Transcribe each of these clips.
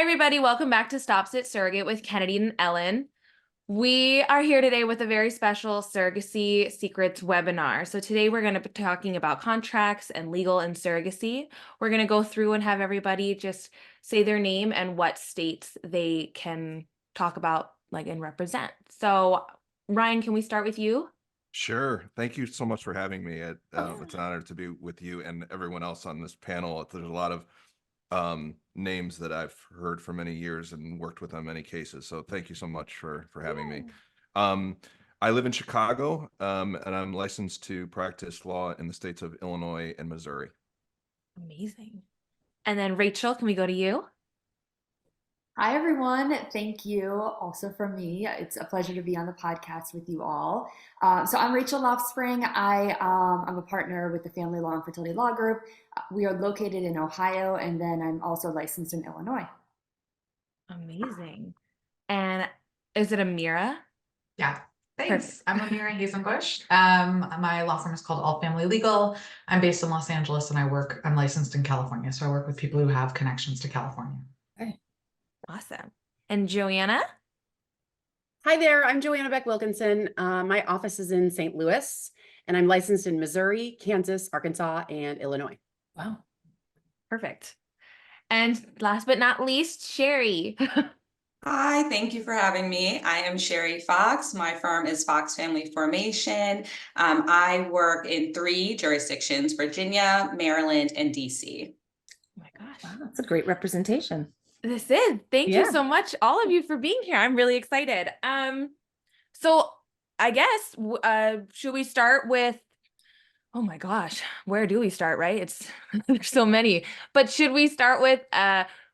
everybody. Welcome back to Stop.Sit.Surrogate with Kennedy and Ellen. We are here today with a very special Surrogacy Secrets webinar. So today we're going to be talking about contracts and legal and surrogacy. We're going to go through and have everybody just say their name and what states they can talk about and represent. So Ryan, can we start with you? Sure. Thank you so much for having me. It's an honor to be with you and everyone else on this panel. There's a lot of names that I've heard for many years and worked with on many cases. So thank you so much for having me. I live in Chicago, and I'm licensed to practice law in the states of Illinois and Missouri. Amazing. And then Rachel, can we go to you? Hi, everyone. Thank you also from me. It's a pleasure to be on the podcast with you all. So I'm Rachel Loftspring. I'm a partner with the Family Law and Fertility Law Group. We are located in Ohio, and then I'm also licensed in Illinois. Amazing. And is it Amira? Yeah, thanks. I'm Amira Hazenbush. My law firm is called All Family Legal. I'm based in Los Angeles and I'm licensed in California. So I work with people who have connections to California. Okay. Awesome. And Joanna? Hi there, I'm Joanna Beck-Wilkinson. My office is in St. Louis, and I'm licensed in Missouri, Kansas, Arkansas, and Illinois. Wow. Perfect. And last but not least, Sherry. Hi, thank you for having me. I am Sherry Fox. My firm is Fox Family Formation. I work in 3 jurisdictions, Virginia, Maryland, and DC. Oh my gosh. Wow, that's a great representation. This is. Thank you so much, all of you, for being here. I'm really excited. So I guess, should we start with, oh my gosh, where do we start, right? There's so many, but should we start with,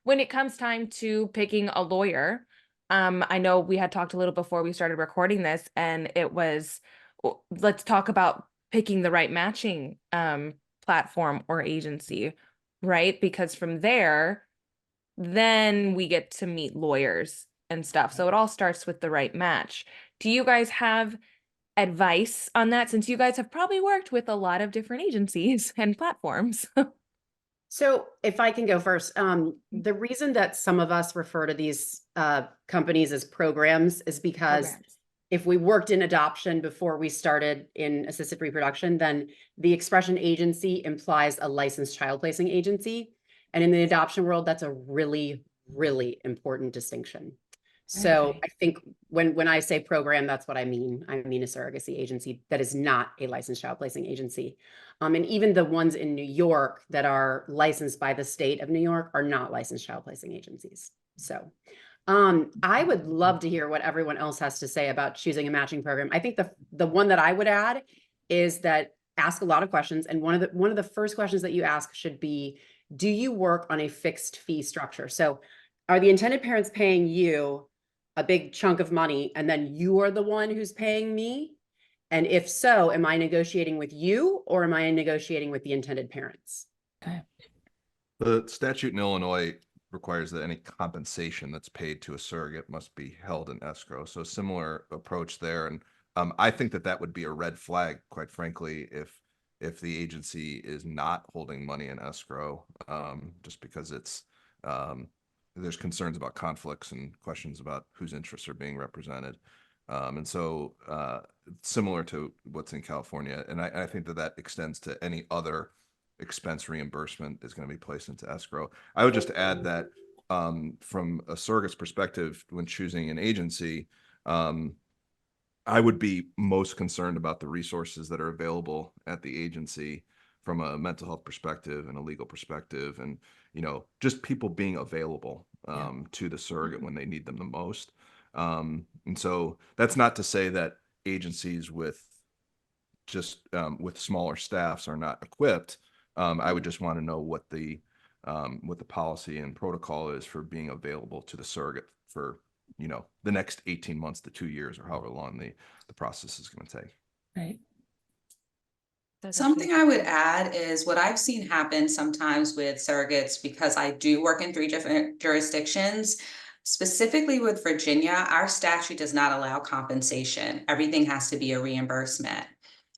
when it comes time to picking a lawyer? I know we had talked a little before we started recording this, and it was, let's talk about picking the right matching platform or agency, right? Because from there, then we get to meet lawyers and stuff. So it all starts with the right match. Do you guys have advice on that, since you guys have probably worked with a lot of different agencies and platforms? So if I can go first, the reason that some of us refer to these companies as programs is because if we worked in adoption before we started in assisted reproduction, then the expression agency implies a licensed child placing agency. And in the adoption world, that's a really, really important distinction. So I think when I say program, that's what I mean. I mean a surrogacy agency that is not a licensed child placing agency. And even the ones in New York that are licensed by the state of New York are not licensed child placing agencies. So I would love to hear what everyone else has to say about choosing a matching program. I think the one that I would add is that ask a lot of questions. And one of the first questions that you ask should be, do you work on a fixed fee structure? So are the intended parents paying you a big chunk of money and then you are the one who's paying me? And if so, am I negotiating with you or am I negotiating with the intended parents? Okay. The statute in Illinois requires that any compensation that's paid to a surrogate must be held in escrow. So a similar approach there. And I think that would be a red flag, quite frankly, if the agency is not holding money in escrow, just because there's concerns about conflicts and questions about whose interests are being represented. And so similar to what's in California. And I think that extends to any other expense reimbursement is going to be placed into escrow. I would just add that from a surrogate's perspective, when choosing an agency, I would be most concerned about the resources that are available at the agency from a mental health perspective and a legal perspective, and just people being available to the surrogate when they need them the most. And so that's not to say that agencies with smaller staffs are not equipped. I would just want to know what the policy and protocol is for being available to the surrogate for the next 18 months to 2 years or however long the process is going to take. Right. Something I would add is what I've seen happen sometimes with surrogates, because I do work in 3 different jurisdictions. Specifically with Virginia, our statute does not allow compensation. Everything has to be a reimbursement.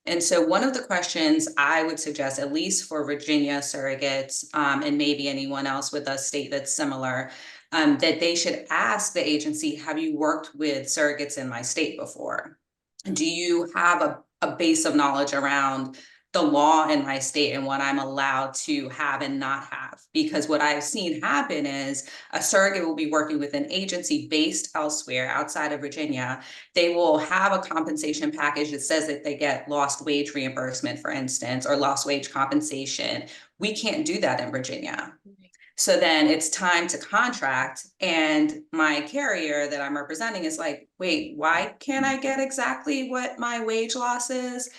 And so one of the questions I would suggest, at least for Virginia surrogates, and maybe anyone else with a state that's similar, that they should ask the agency, have you worked with surrogates in my state before? Do you have a base of knowledge around the law in my state and what I'm allowed to have and not have? Because what I've seen happen is a surrogate will be working with an agency based elsewhere outside of Virginia. They will have a compensation package that says that they get lost wage reimbursement, for instance, or lost wage compensation. We can't do that in Virginia. So then it's time to contract, and my carrier that I'm representing is like, wait, why can't I get exactly what my wage loss is?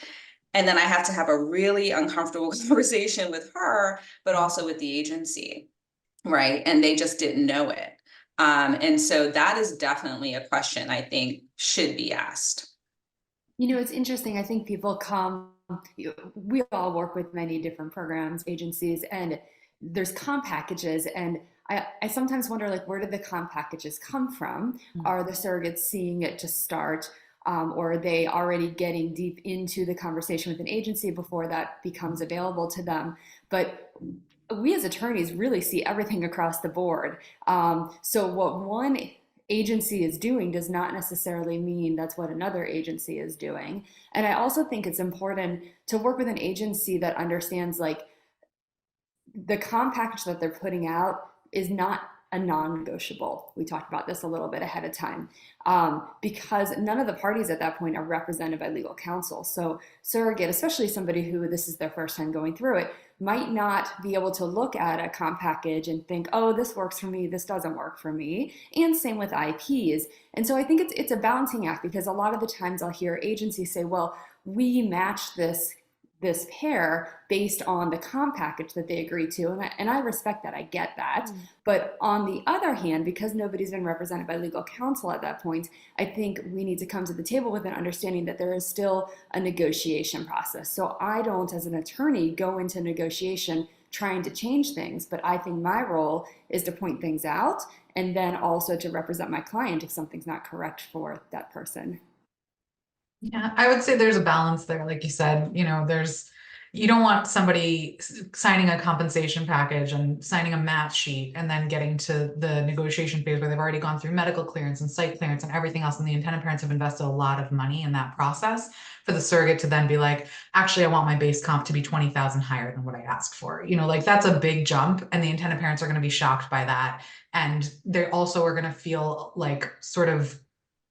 And then I have to have a really uncomfortable conversation with her, but also with the agency, right? And they just didn't know it. And so that is definitely a question I think should be asked. You know, it's interesting. I think people we all work with many different programs, agencies, and there's comp packages. And I sometimes wonder, like, where did the comp packages come from? Are the surrogates seeing it to start? Or are they already getting deep into the conversation with an agency before that becomes available to them? But we as attorneys really see everything across the board. So what one agency is doing does not necessarily mean that's what another agency is doing. And I also think it's important to work with an agency that understands, like, the comp package that they're putting out is not a non-negotiable. We talked about this a little bit ahead of time, because none of the parties at that point are represented by legal counsel. So surrogate, especially somebody who this is their first time going through it, might not be able to look at a comp package and think, oh, this works for me, this doesn't work for me. And same with IPs. And so I think it's a balancing act, because a lot of the times I'll hear agencies say, well, we match this pair based on the comp package that they agree to. And I respect that, I get that. But on the other hand, because nobody's been represented by legal counsel at that point, I think we need to come to the table with an understanding that there is still a negotiation process. So I don't, as an attorney, go into negotiation trying to change things, but I think my role is to point things out and then also to represent my client if something's not correct for that person. Yeah, I would say there's a balance there. Like you said, you know, you don't want somebody signing a compensation package and signing a math sheet and then getting to the negotiation phase where they've already gone through medical clearance and site clearance and everything else. And the intended parents have invested a lot of money in that process for the surrogate to then be like, actually, I want my base comp to be 20,000 higher than what I asked for. You know, like, that's a big jump, and the intended parents are going to be shocked by that. And they also are going to feel like sort of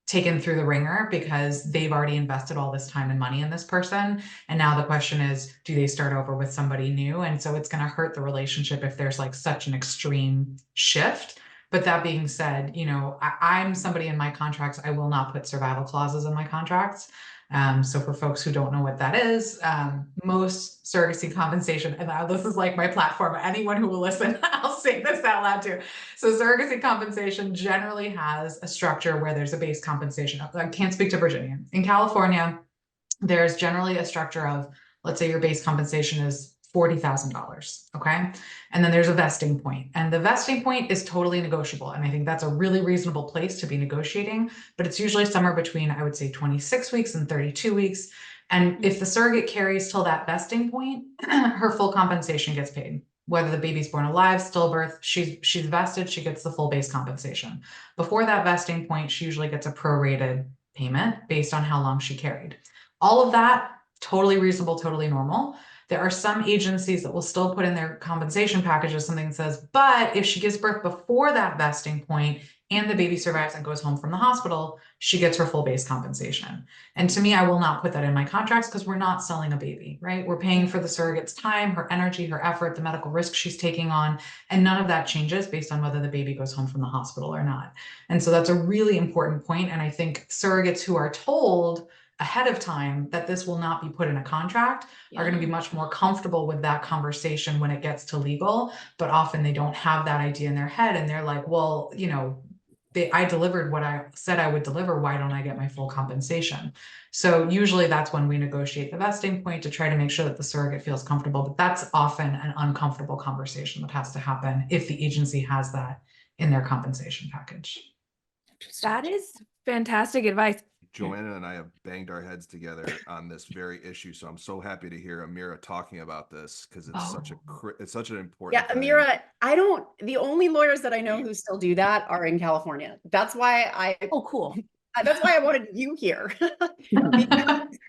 taken through the ringer because they've already invested all this time and money in this person. And now the question is, do they start over with somebody new? And so it's going to hurt the relationship if there's like such an extreme shift. But that being said, you know, I'm somebody in my contracts, I will not put survival clauses in my contracts. So for folks who don't know what that is, most surrogacy compensation, and this is like my platform, anyone who will listen, I'll say this out loud too. So surrogacy compensation generally has a structure where there's a base compensation. I can't speak to Virginia. In California, there's generally a structure of, let's say your base compensation is $40,000, okay? And then there's a vesting point, and the vesting point is totally negotiable. And I think that's a really reasonable place to be negotiating, but it's usually somewhere between, I would say, 26 weeks and 32 weeks. And if the surrogate carries till that vesting point, her full compensation gets paid. Whether the baby's born alive, stillbirth, she's vested, she gets the full base compensation. Before that vesting point, she usually gets a prorated payment based on how long she carried. All of that, totally reasonable, totally normal. There are some agencies that will still put in their compensation packages something that says, but if she gives birth before that vesting point and the baby survives and goes home from the hospital, she gets her full base compensation. And to me, I will not put that in my contracts because we're not selling a baby, right? We're paying for the surrogate's time, her energy, her effort, the medical risk she's taking on, and none of that changes based on whether the baby goes home from the hospital or not. And so that's a really important point. And I think surrogates who are told ahead of time that this will not be put in a contract are going to be much more comfortable with that conversation when it gets to legal, but often they don't have that idea in their head, and they're like, well, you know, I delivered what I said I would deliver, why don't I get my full compensation? So usually that's when we negotiate the vesting point to try to make sure that the surrogate feels comfortable, but that's often an uncomfortable conversation that has to happen if the agency has that in their compensation package. That is fantastic advice. Joanna and I have banged our heads together on this very issue. So I'm so happy to hear Amira talking about this because it's it's such an important thing. Amira, the only lawyers that I know who still do that are in California. That's why cool. That's why I wanted you here. Because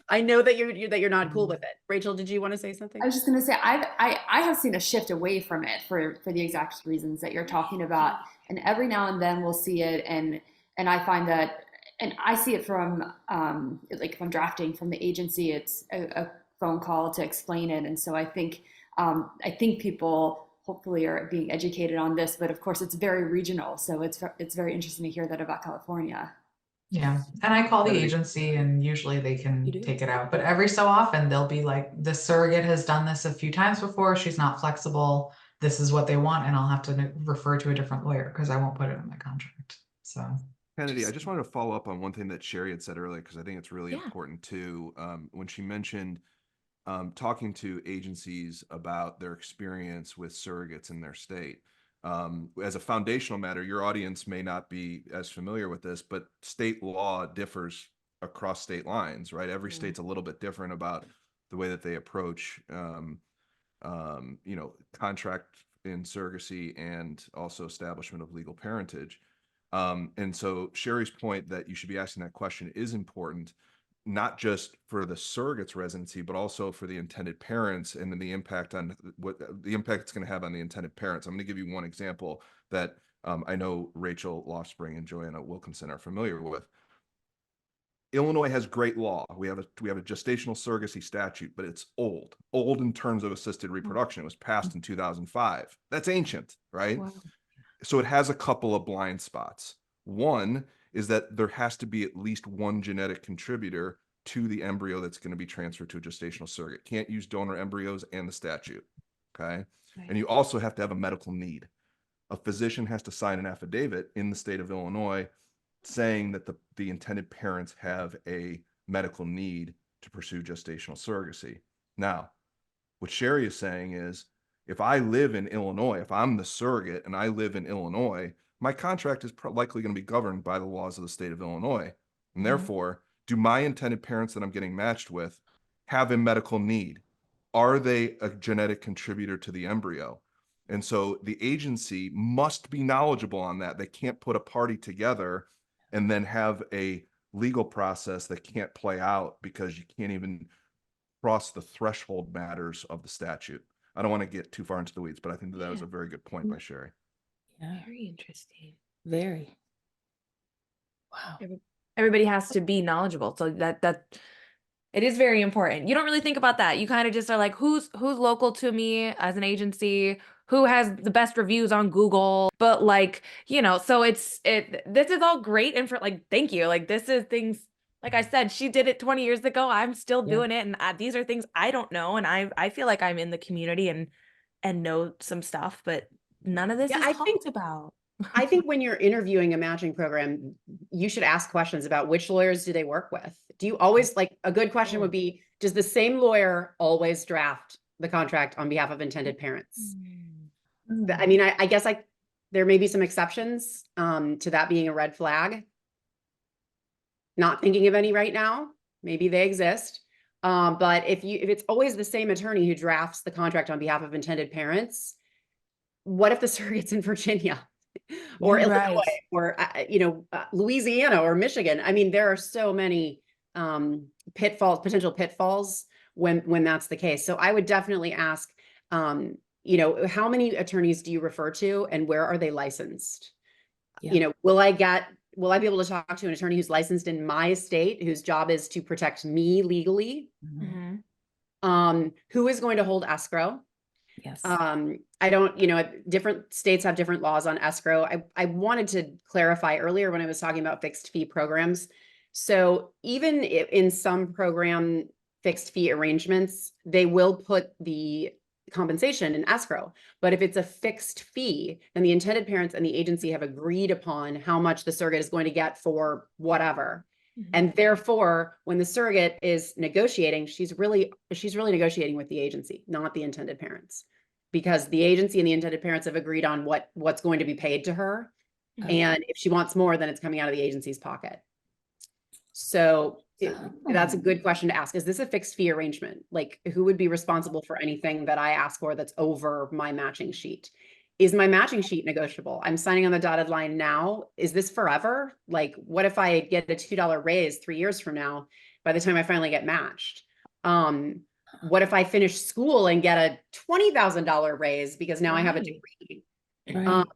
I know that you're not cool with it. Rachel, did you want to say something? I was just going to say I have seen a shift away from it for the exact reasons that you're talking about, and every now and then we'll see it, and I find that, and I see it from like if I'm drafting from the agency, it's a phone call to explain it, and so I think people hopefully are being educated on this, but of course it's very regional, so it's very interesting to hear that about California. Yeah, and I call the agency and usually they can take it out, but every so often they'll be like, the surrogate has done this a few times before, she's not flexible, this is what they want, and I'll have to refer to a different lawyer because I won't put it in my contract. So Kennedy, I just wanted to follow up on one thing that Sherry had said earlier, because I think it's really important too. When she mentioned talking to agencies about their experience with surrogates in their state. As a foundational matter, your audience may not be as familiar with this, but state law differs across state lines, right? Every state's a little bit different about the way that they approach, contract in surrogacy and also establishment of legal parentage. And so Sherry's point that you should be asking that question is important, not just for the surrogate's residency, but also for the intended parents and then the impact on what the impact it's going to have on the intended parents. I'm going to give you one example that I know Rachel Lofspring and Joanna Wilkinson are familiar with. Illinois has great law. We have a gestational surrogacy statute, but it's old in terms of assisted reproduction. It was passed in 2005. That's ancient, right? Wow. So it has a couple of blind spots. One is that there has to be at least one genetic contributor to the embryo that's going to be transferred to a gestational surrogate. Can't use donor embryos and the statute, okay? Right. And you also have to have a medical need. A physician has to sign an affidavit in the state of Illinois saying that the intended parents have a medical need to pursue gestational surrogacy. Now, what Sherry is saying is, if I live in Illinois, if I'm the surrogate and I live in Illinois, my contract is likely going to be governed by the laws of the state of Illinois. And therefore, do my intended parents that I'm getting matched with have a medical need? Are they a genetic contributor to the embryo? And so the agency must be knowledgeable on that. They can't put a party together and then have a legal process that can't play out because you can't even cross the threshold matters of the statute. I don't want to get too far into the weeds, but I think that was a very good point by Sherry. Yeah. Very interesting. Very. Wow. Everybody has to be knowledgeable. So that it is very important. You don't really think about that. You kind of just are like, who's local to me as an agency, who has the best reviews on Google, but so this is all great. And for thank you. This is things, like I said, she did it 20 years ago. I'm still doing it. And these are things I don't know. And I feel like I'm in the community and know some stuff, but none of this is talked about. I think when you're interviewing a matching program, you should ask questions about which lawyers do they work with. Do you always, a good question would be, does the same lawyer always draft the contract on behalf of intended parents? I mean, I guess there may be some exceptions to that being a red flag. Not thinking of any right now. Maybe they exist. But if it's always the same attorney who drafts the contract on behalf of intended parents, what if the surrogate's in Virginia or Illinois or Louisiana or Michigan? I mean, there are so many potential pitfalls when that's the case. So I would definitely ask, how many attorneys do you refer to and where are they licensed? Yeah. Will I be able to talk to an attorney who's licensed in my state, whose job is to protect me legally? Mm-hmm. Who is going to hold escrow? Yes. I don't, different states have different laws on escrow. I wanted to clarify earlier when I was talking about fixed fee programs. So even in some program fixed fee arrangements, they will put the compensation in escrow. But if it's a fixed fee, then the intended parents and the agency have agreed upon how much the surrogate is going to get for whatever. Mm-hmm. And therefore, when the surrogate is negotiating, she's really negotiating with the agency, not the intended parents, because the agency and the intended parents have agreed on what's going to be paid to her. Mm-hmm. And if she wants more, then it's coming out of the agency's pocket. So that's a Oh. good question to ask. Is this a fixed fee arrangement? Like, who would be responsible for anything that I ask for that's over my matching sheet? Is my matching sheet negotiable? I'm signing on the dotted line now. Is this forever? Like, what if I get a $2 raise 3 years from now, by the time I finally get matched? What if I finish school and get a $20,000 raise because now I have a Right. degree? Right.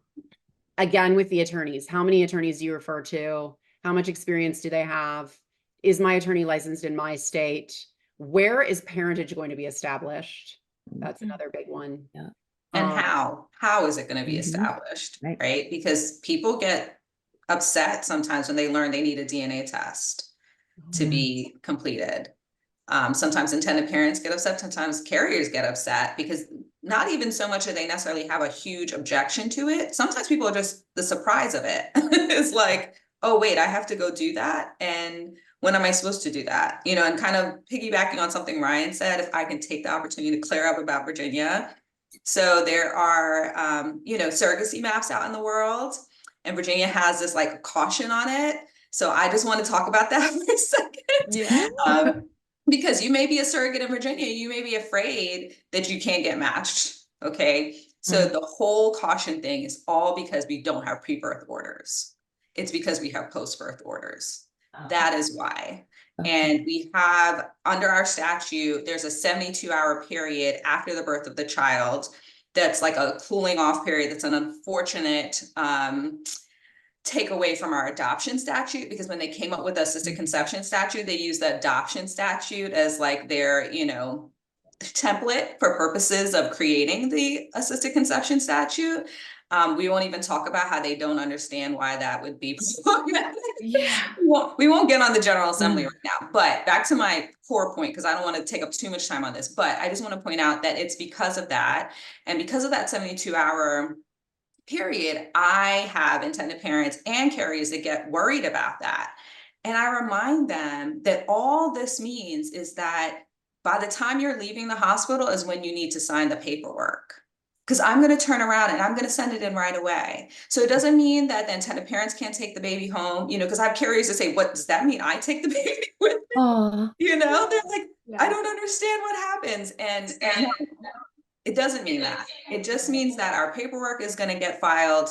Again, with the attorneys, how many attorneys do you refer to? How much experience do they have? Is my attorney licensed in my state? Where is parentage going to be established? That's Mhm. another big one. Yeah. And Um, how is it going to be Mhm. established, Right. right? Because people get upset sometimes when they learn they need a DNA test to Yeah. be completed. Sometimes intended parents get upset, sometimes carriers get upset because not even so much that they necessarily have a huge objection to it. Sometimes people are just the surprise of it. It's like, oh, wait, I have to go do that. And when am I supposed to do that? You know, and kind of piggybacking on something Ryan said, if I can take the opportunity to clear up about Virginia. So there are, you know, surrogacy maps out in the world, and Virginia has this like caution on it. So I just want to talk about that for a second. Yeah. Because you may be a surrogate in Virginia, you may be afraid that you can't get matched. Okay. So the whole caution thing is all because we don't have pre-birth orders. It's because we have post-birth orders. That is why. And we have, under our statute, there's a 72-hour period after the birth of the child. That's like a cooling off period. That's an unfortunate take away from our adoption statute, because when they came up with the assisted conception statute, they used the adoption statute as like their, you know, template for purposes of creating the assisted conception statute. We won't even talk about how they don't understand why that would be problematic. Yeah. We won't get on the General Assembly right now, but back to my core point, because I don't want to take up too much time on this, but I just want to point out that it's because of that, and because of that 72-hour period, I have intended parents and carriers that get worried about that. And I remind them that all this means is that by the time you're leaving the hospital is when you need to sign the paperwork. Because I'm going to turn around and I'm going to send it in right away. So it doesn't mean that the intended parents can't take the baby home, you know, because I have carriers that say, what does that mean? I take the baby with me? Oh. You know, they're like, Yeah. I don't understand what happens. And it doesn't mean that. It just means that our paperwork is going to get filed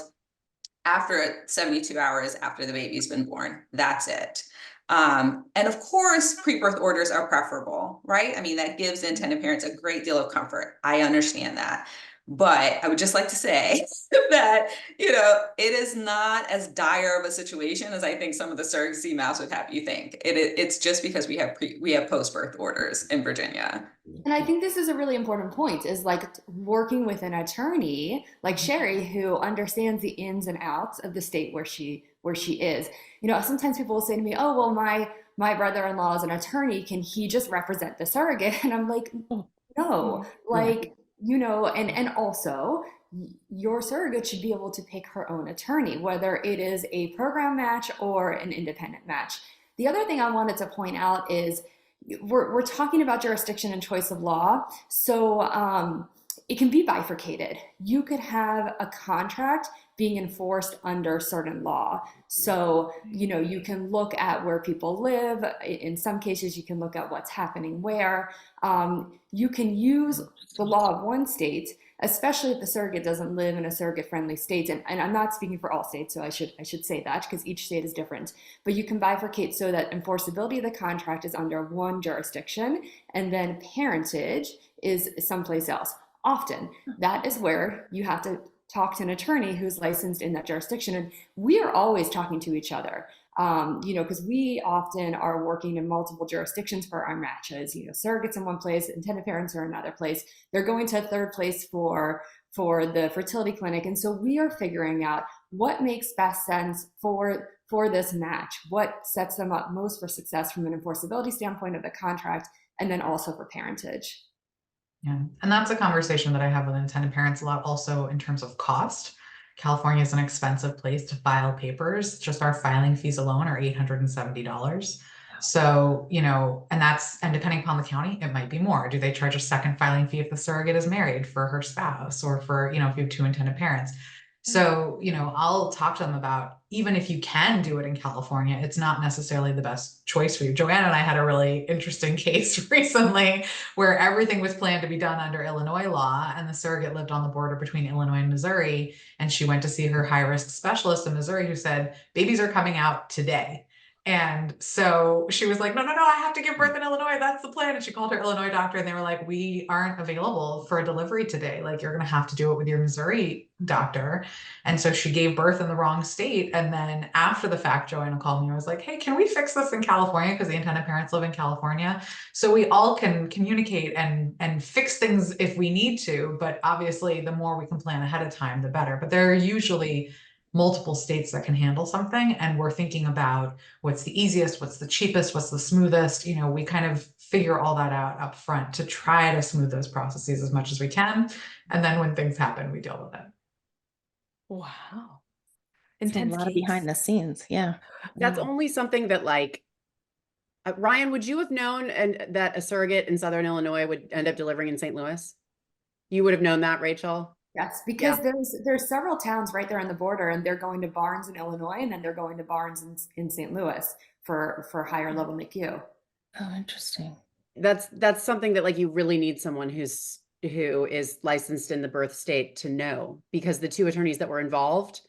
after 72 hours after the baby's been born. That's it. And of course, pre-birth orders are preferable, right? I mean, that gives intended parents a great deal of comfort. I understand that. But I would just like to say that, you know, it is not as dire of a situation as I think some of the surrogacy maps would have you think. It's just because we have post-birth orders in Virginia. And I think this is a really important point, is like working with an attorney like Sherry, who understands the ins and outs of the state where she is. You know, sometimes people will say to me, oh, well, my brother-in-law is an attorney. Can he just represent the surrogate? And I'm like, no, like, you know, and also your surrogate should be able to pick her own attorney, whether it is a program match or an independent match. The other thing I wanted to point out is we're talking about jurisdiction and choice of law. So it can be bifurcated. You could have a contract being enforced under certain law. So, you know, you can look at where people live. In some cases, you can look at what's happening where. You can use the law of one state, especially if the surrogate doesn't live in a surrogate-friendly state. And I'm not speaking for all states, so I should say that, because each state is different. But you can bifurcate so that enforceability of the contract is under one jurisdiction, and then parentage is someplace else. Often, that is where you have to talk to an attorney who's licensed in that jurisdiction. And we are always talking to each other, you know, because we often are working in multiple jurisdictions for our matches. You know, surrogates in one place, intended parents are in another place. They're going to a third place for the fertility clinic. And so we are figuring out what makes best sense for this match, what sets them up most for success from an enforceability standpoint of the contract, and then also for parentage. Yeah, and that's a conversation that I have with intended parents a lot also in terms of cost. California is an expensive place to file papers. Just our filing fees alone are $870. So, you know, and depending upon the county, it might be more. Do they charge a second filing fee if the surrogate is married for her spouse, or for, you know, if you have two intended parents? So, I'll talk to them about, even if you can do it in California, it's not necessarily the best choice for you. Joanna and I had a really interesting case recently where everything was planned to be done under Illinois law, and the surrogate lived on the border between Illinois and Missouri. And she went to see her high-risk specialist in Missouri, who said, babies are coming out today. And so she was like, no, I have to give birth in Illinois. That's the plan. And she called her Illinois doctor, and they were like, we aren't available for a delivery today. Like, you're going to have to do it with your Missouri doctor. And so she gave birth in the wrong state. And then after the fact, Joanna called me. I was like, hey, can we fix this in California? Because the intended parents live in California. So we all can communicate and fix things if we need to. But obviously, the more we can plan ahead of time, the better. But there are usually multiple states that can handle something. And we're thinking about what's the easiest, what's the cheapest, what's the smoothest. We kind of figure all that out up front to try to smooth those processes as much as we can. And then when things happen, we deal with it. Wow. It's a Intense lot of case. behind the scenes. Yeah. That's Wow. only something that Ryan, would you have known that a surrogate in Southern Illinois would end up delivering in St. Louis? You would have known that, Rachel? Yes, because there's several towns right there on the border, and they're going to Barnes in Illinois, and then they're going to Barnes in St. Louis for higher level NICU. Oh, interesting. That's something that you really need someone who is licensed in the birth state to know, because the two attorneys that were involved,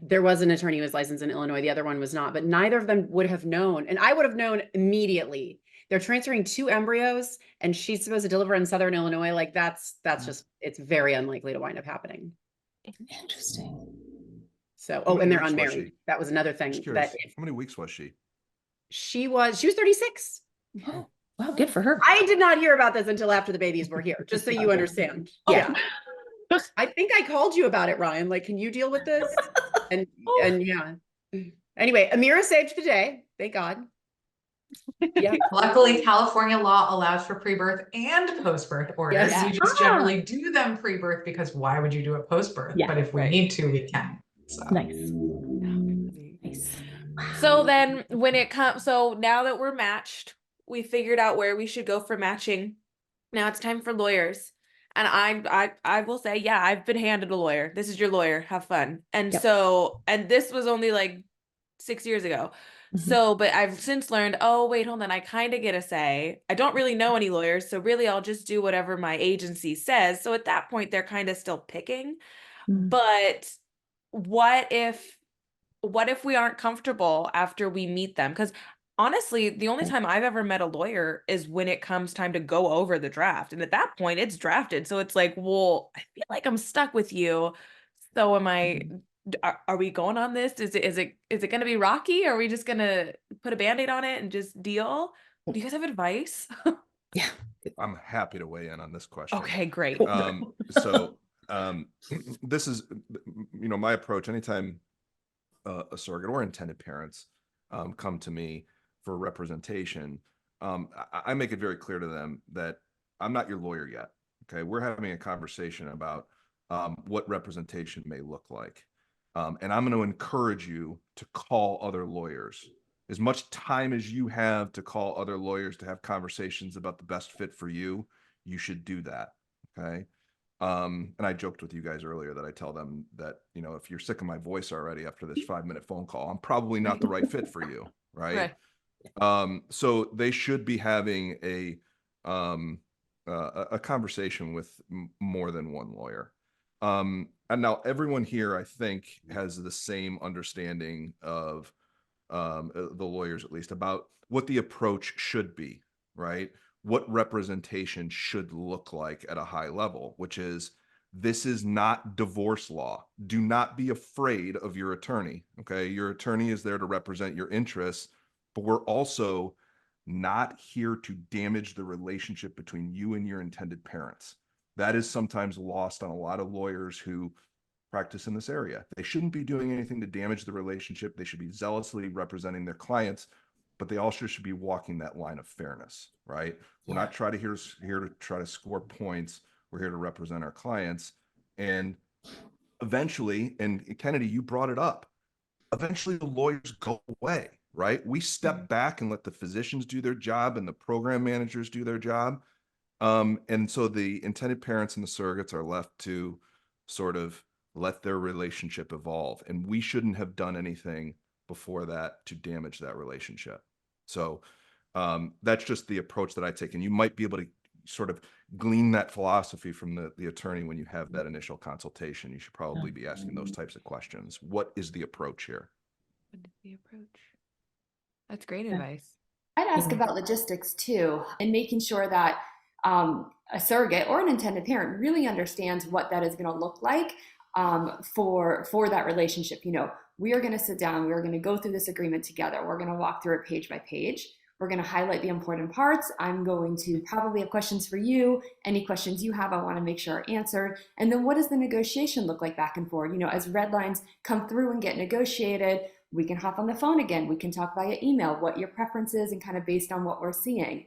there was an attorney who was licensed in Illinois, the other one was not, but neither of them would have known. And I would have known immediately. They're transferring 2 embryos and she's supposed to deliver in Southern Illinois. That's just, it's very unlikely to wind up happening. Interesting. So, How and many they're weeks was unmarried. she? That was another thing Just curious, that how many weeks was she? she was 36. Oh, wow. Good for her. I did not hear about this until after the babies were here, just so you understand. Yeah. I think I called you about it, Ryan. Can you deal with this? And yeah. Anyway, Amira saved the day. Thank God. Yeah. Luckily, California law allows for pre-birth and post-birth orders. Yes. We just generally do them pre-birth because why would you do it post-birth? Yeah, but if we need to, we can. So. Nice. Nice. So then when it comes, so now that we're matched, we figured out where we should go for matching. Now it's time for lawyers. And I will say, yeah, I've been handed a lawyer. This is your lawyer. Have fun. And Yep. so, and this was only 6 years ago. Mhm. So, but I've since learned, oh, wait, hold on. I kind of get a say. I don't really know any lawyers. So really, I'll just do whatever my agency says. So at that point, they're kind of still picking. Mm. But what if we aren't comfortable after we meet them? Because honestly, the only time I've ever met a lawyer is when it comes time to go over the draft. And at that point, it's drafted. So it's like, well, I feel like I'm stuck with you. So am I, are we going on this? Is it going to be rocky? Or are we just going to put a Band-Aid on it and just deal? Do you guys have advice? Yeah. I'm happy to weigh in on this question. Okay, great. This is, my approach anytime a surrogate or intended parents come to me for representation. I make it very clear to them that I'm not your lawyer yet. Okay. We're having a conversation about what representation may look like. And I'm going to encourage you to call other lawyers. As much time as you have to call other lawyers to have conversations about the best fit for you, you should do that. Okay. And I joked with you guys earlier that I tell them that, if you're sick of my voice already after this 5-minute phone call, I'm probably not the right fit for you. Right. So they should be having a conversation with more than one lawyer. And now everyone here, I think, has the same understanding of the lawyers, at least, about what the approach should be, right? What representation should look like at a high level, which is, this is not divorce law. Do not be afraid of your attorney. Okay. Your attorney is there to represent your interests, but we're also not here to damage the relationship between you and your intended parents. That is sometimes lost on a lot of lawyers who practice in this area. They shouldn't be doing anything to damage the relationship. They should be zealously representing their clients, but they also should be walking that line of fairness, right? We're not here to try to score points. We're here to represent our clients. And eventually, and Kennedy, you brought it up, eventually the lawyers go away, right? We step back and let the physicians do their job and the program managers do their job. And so the intended parents and the surrogates are left to sort of let their relationship evolve. And we shouldn't have done anything before that to damage that relationship. So that's just the approach that I take. And you might be able to sort of glean that philosophy from the attorney when you have that initial consultation. You should probably be asking those types of questions. What is the approach here? What is the approach? That's great advice. I'd ask about logistics too, and making sure that a surrogate or an intended parent really understands what that is going to look like for that relationship. You know, we are going to sit down, we are going to go through this agreement together. We're going to walk through it page by page. We're going to highlight the important parts. I'm going to probably have questions for you. Any questions you have, I want to make sure are answered. And then what does the negotiation look like back and forth? You know, as red lines come through and get negotiated, we can hop on the phone again. We can talk via email, what your preference is, and kind of based on what we're seeing.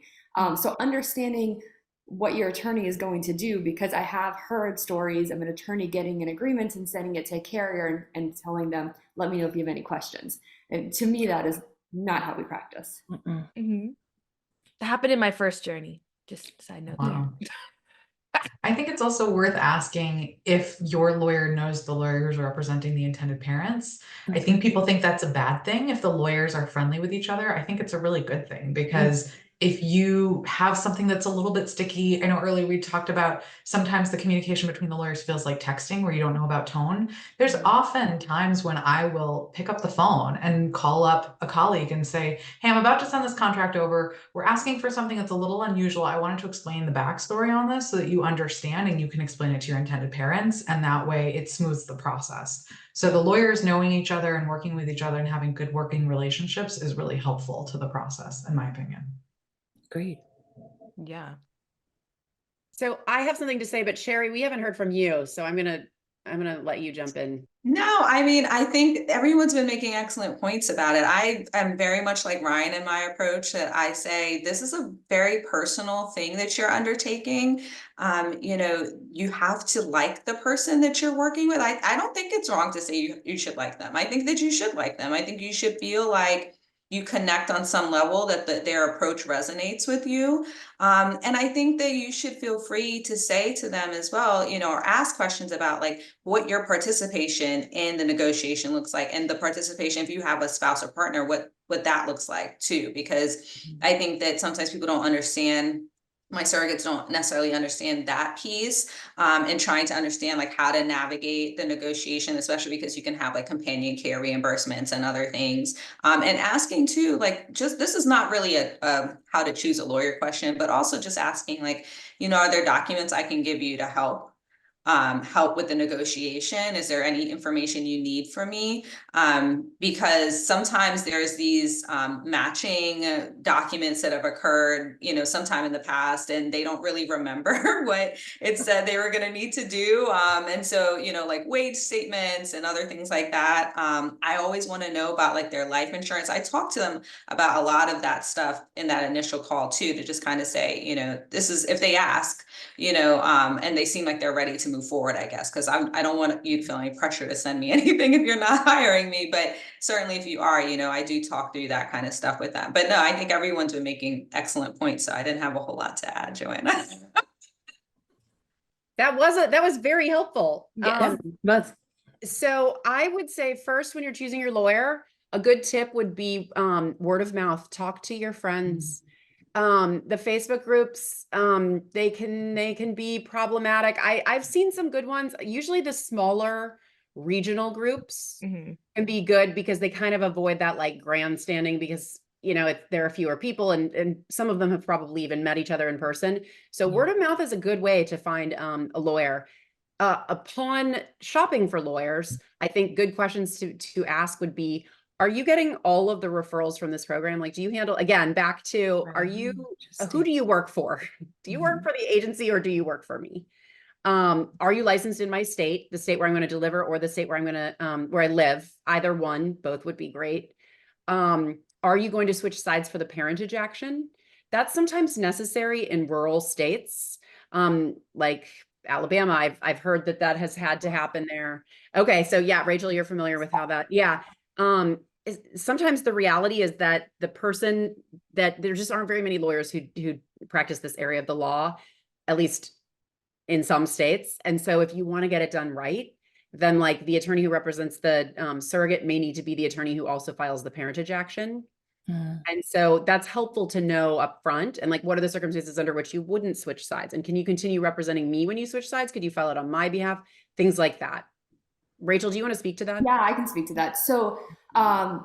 So understanding what your attorney is going to do, because I have heard stories of an attorney getting an agreement and sending it to a carrier and telling them, let me know if you have any questions. And to me, that is not how we practice. Mm-hmm. That happened in my first journey. Just a side note there. I think it's also worth asking if your lawyer knows the lawyer who's representing the intended parents. I think people think that's a bad thing if the lawyers are friendly with each other. I think it's a really good thing, because if you have something that's a little bit sticky, I know earlier we talked about sometimes the communication between the lawyers feels like texting where you don't know about tone. There's often times when I will pick up the phone and call up a colleague and say, hey, I'm about to send this contract over. We're asking for something that's a little unusual. I wanted to explain the backstory on this so that you understand and you can explain it to your intended parents. And that way it smooths the process. So the lawyers knowing each other and working with each other and having good working relationships is really helpful to the process, in my opinion. Great. Yeah. So I have something to say, but Sherry, we haven't heard from you, so I'm gonna let you jump in. No, I mean, I think everyone's been making excellent points about it. I am very much like Ryan in my approach, that I say this is a very personal thing that you're undertaking. You know, you have to like the person that you're working with. I don't think it's wrong to say you should like them. I think that you should like them. I think you should feel like you connect on some level, that their approach resonates with you. And I think that you should feel free to say to them as well, you know, or ask questions about like what your participation in the negotiation looks like, and the participation, if you have a spouse or partner, what that looks like too. Because I think that sometimes people don't understand, my surrogates don't necessarily understand that piece, and trying to understand like how to navigate the negotiation, especially because you can have like companion care reimbursements and other things. And asking too, like, just, this is not really a how to choose a lawyer question, but also just asking like, you know, are there documents I can give you to help with the negotiation? Is there any information you need from me? Because sometimes there's these matching documents that have occurred, you know, sometime in the past, and they don't really remember what it said they were going to need to do. And so, you know, like wage statements and other things like that. I always want to know about like their life insurance. I talk to them about a lot of that stuff in that initial call too, to just kind of say, you know, this is, if they ask, you know, and they seem like they're ready to move forward, I guess, because I don't want you to feel any pressure to send me anything if you're not hiring me, but certainly if you are, you know, I do talk through that kind of stuff with them. But no, I think everyone's been making excellent points, so I didn't have a whole lot to add, Joanna. That was very helpful. Yes. So I would say first, when you're choosing your lawyer, a good tip would be word of mouth. Talk to your friends. The Facebook groups, they can be problematic. I've seen some good ones. Usually the smaller regional groups can be good because they kind of avoid that like grandstanding, because you know, there are fewer people, and some of them have probably even met each other in person. So word of mouth is a good way to find a lawyer. Upon shopping for lawyers, I think good questions to ask would be, are you getting all of the referrals from this program? Like, do you handle, again, back to, who do you work for? Do you work for the agency, or do you work for me? Are you licensed in my state, the state where I'm going to deliver, or the state where I'm going to, where I live? Either one, both would be great. Are you going to switch sides for the parentage action? That's sometimes necessary in rural states, like Alabama. I've heard that has had to happen there. Okay, so yeah, Rachel, you're familiar with how that, yeah. Sometimes the reality is that the person, that there just aren't very many lawyers who practice this area of the law, at least in some states. And so if you want to get it done right, then like the attorney who represents the surrogate may need to be the attorney who also files the parentage action. And so that's helpful to know up front. And like, what are the circumstances under which you wouldn't switch sides? And can you continue representing me when you switch sides? Could you file it on my behalf? Things like that. Rachel, do you want to speak to that? Yeah, I can speak to that. So, and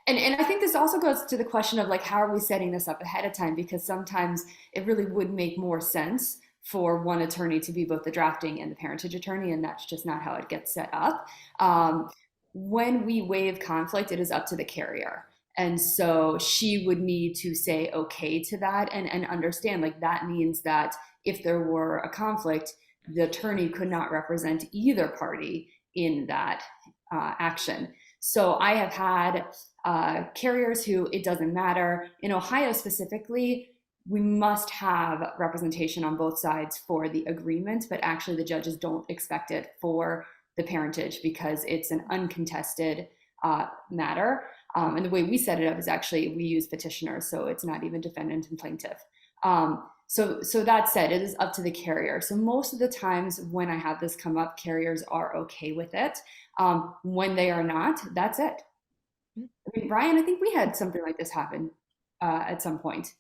I think this also goes to the question of like, how are we setting this up ahead of time? Because sometimes it really would make more sense for one attorney to be both the drafting and the parentage attorney, and that's just not how it gets set up. When we waive conflict, it is up to the carrier. And so she would need to say okay to that and understand like that means that if there were a conflict, the attorney could not represent either party in that action. So I have had carriers who it doesn't matter. In Ohio specifically, we must have representation on both sides for the agreement, but actually the judges don't expect it for the parentage because it's an uncontested matter. And the way we set it up is actually we use petitioners, so it's not even defendant and plaintiff. So that said, it is up to the carrier. So most of the times when I have this come up, carriers are okay with it. When they are not, that's it. I mean, Brian, I think we had something like this happen at some point.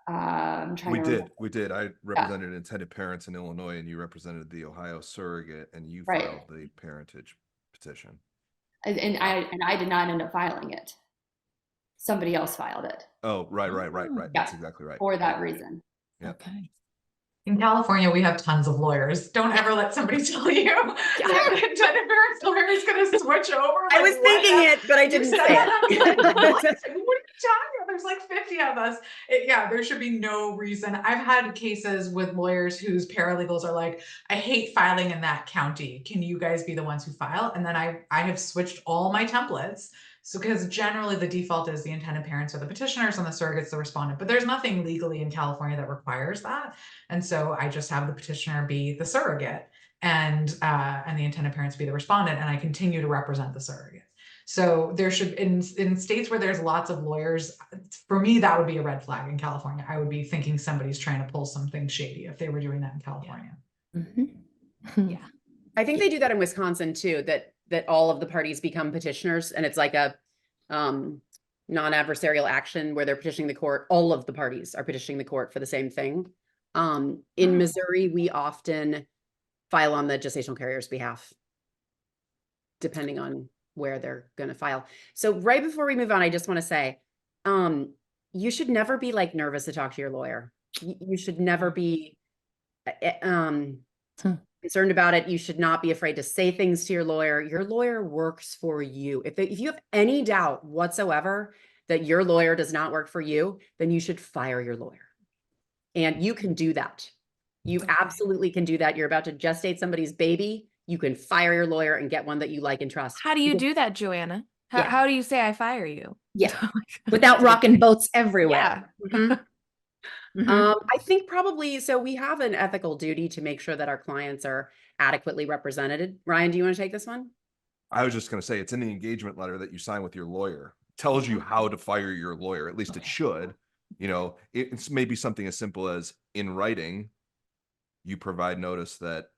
We did. I represented intended parents in Illinois, and you represented the Ohio surrogate, and you filed the parentage petition. And I did not end up filing it. Somebody else filed it. Oh, right. Yeah, That's exactly right. For that reason. Yeah. Okay. In California, we have tons of lawyers. Don't ever let somebody tell you that the intended parents lawyer is going to switch over. I was thinking it, but I didn't say it. What are you talking about? There's like 50 of us. Yeah, there should be no reason. I've had cases with lawyers whose paralegals are like, I hate filing in that county. Can you guys be the ones who file? And then I have switched all my templates. So because generally the default is the intended parents are the petitioners and the surrogates the respondent, but there's nothing legally in California that requires that. And so I just have the petitioner be the surrogate and the intended parents be the respondent, and I continue to represent the surrogate. So there should, in states where there's lots of lawyers, for me, that would be a red flag in California. I would be thinking somebody's trying to pull something shady if they were doing that in California. Yeah. I think they do that in Wisconsin too, that all of the parties become petitioners, and it's like a non-adversarial action where they're petitioning the court. All of the parties are petitioning the court for the same thing. In Missouri, we often file on the gestational carrier's behalf, depending on where they're going to file. So right before we move on, I just want to say, you should never be like nervous to talk to your lawyer. You should never be concerned about it. You should not be afraid to say things to your lawyer. Your lawyer works for you. If you have any doubt whatsoever that your lawyer does not work for you, then you should fire your lawyer. And you can do that. You absolutely can do that. You're about to gestate somebody's baby. You can fire your lawyer and get one that you like and trust. How do you do that, Joanna? How do you say I fire you? Yeah. Without rocking boats everywhere. Yeah. I think probably, so we have an ethical duty to make sure that our clients are adequately represented. Ryan, do you want to take this one? I was just going to say, it's in the engagement letter that you sign with your lawyer. It tells you how to fire your lawyer. At least it should. You know, it's maybe something as simple as in writing, you provide notice that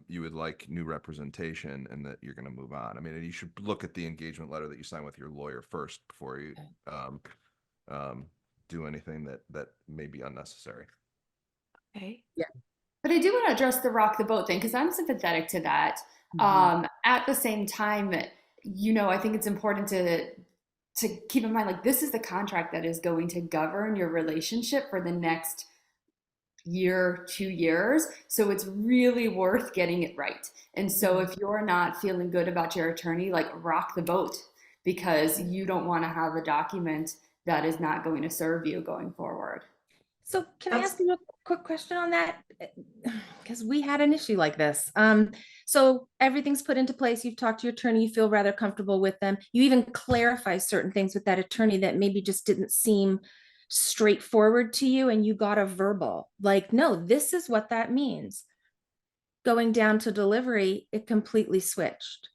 you would like new representation and that you're going to move on. I mean, you should look at the engagement letter that you sign with your lawyer first before you do anything that may be unnecessary. Okay. Yeah. But I do want to address the rock the boat thing because I'm sympathetic to that. At the same time, you know, I think it's important to keep in mind, like, this is the contract that is going to govern your relationship for the next year, 2 years. So it's really worth getting it right. And so if you're not feeling good about your attorney, like, rock the boat, because you don't want to have a document that is not going to serve you going forward. So can I ask you a quick question on that? Because we had an issue like this. So everything's put into place. You've talked to your attorney. You feel rather comfortable with them. You even clarify certain things with that attorney that maybe just didn't seem straightforward to you. And you got a verbal, like, no, this is what that means. Going down to delivery, it completely switched.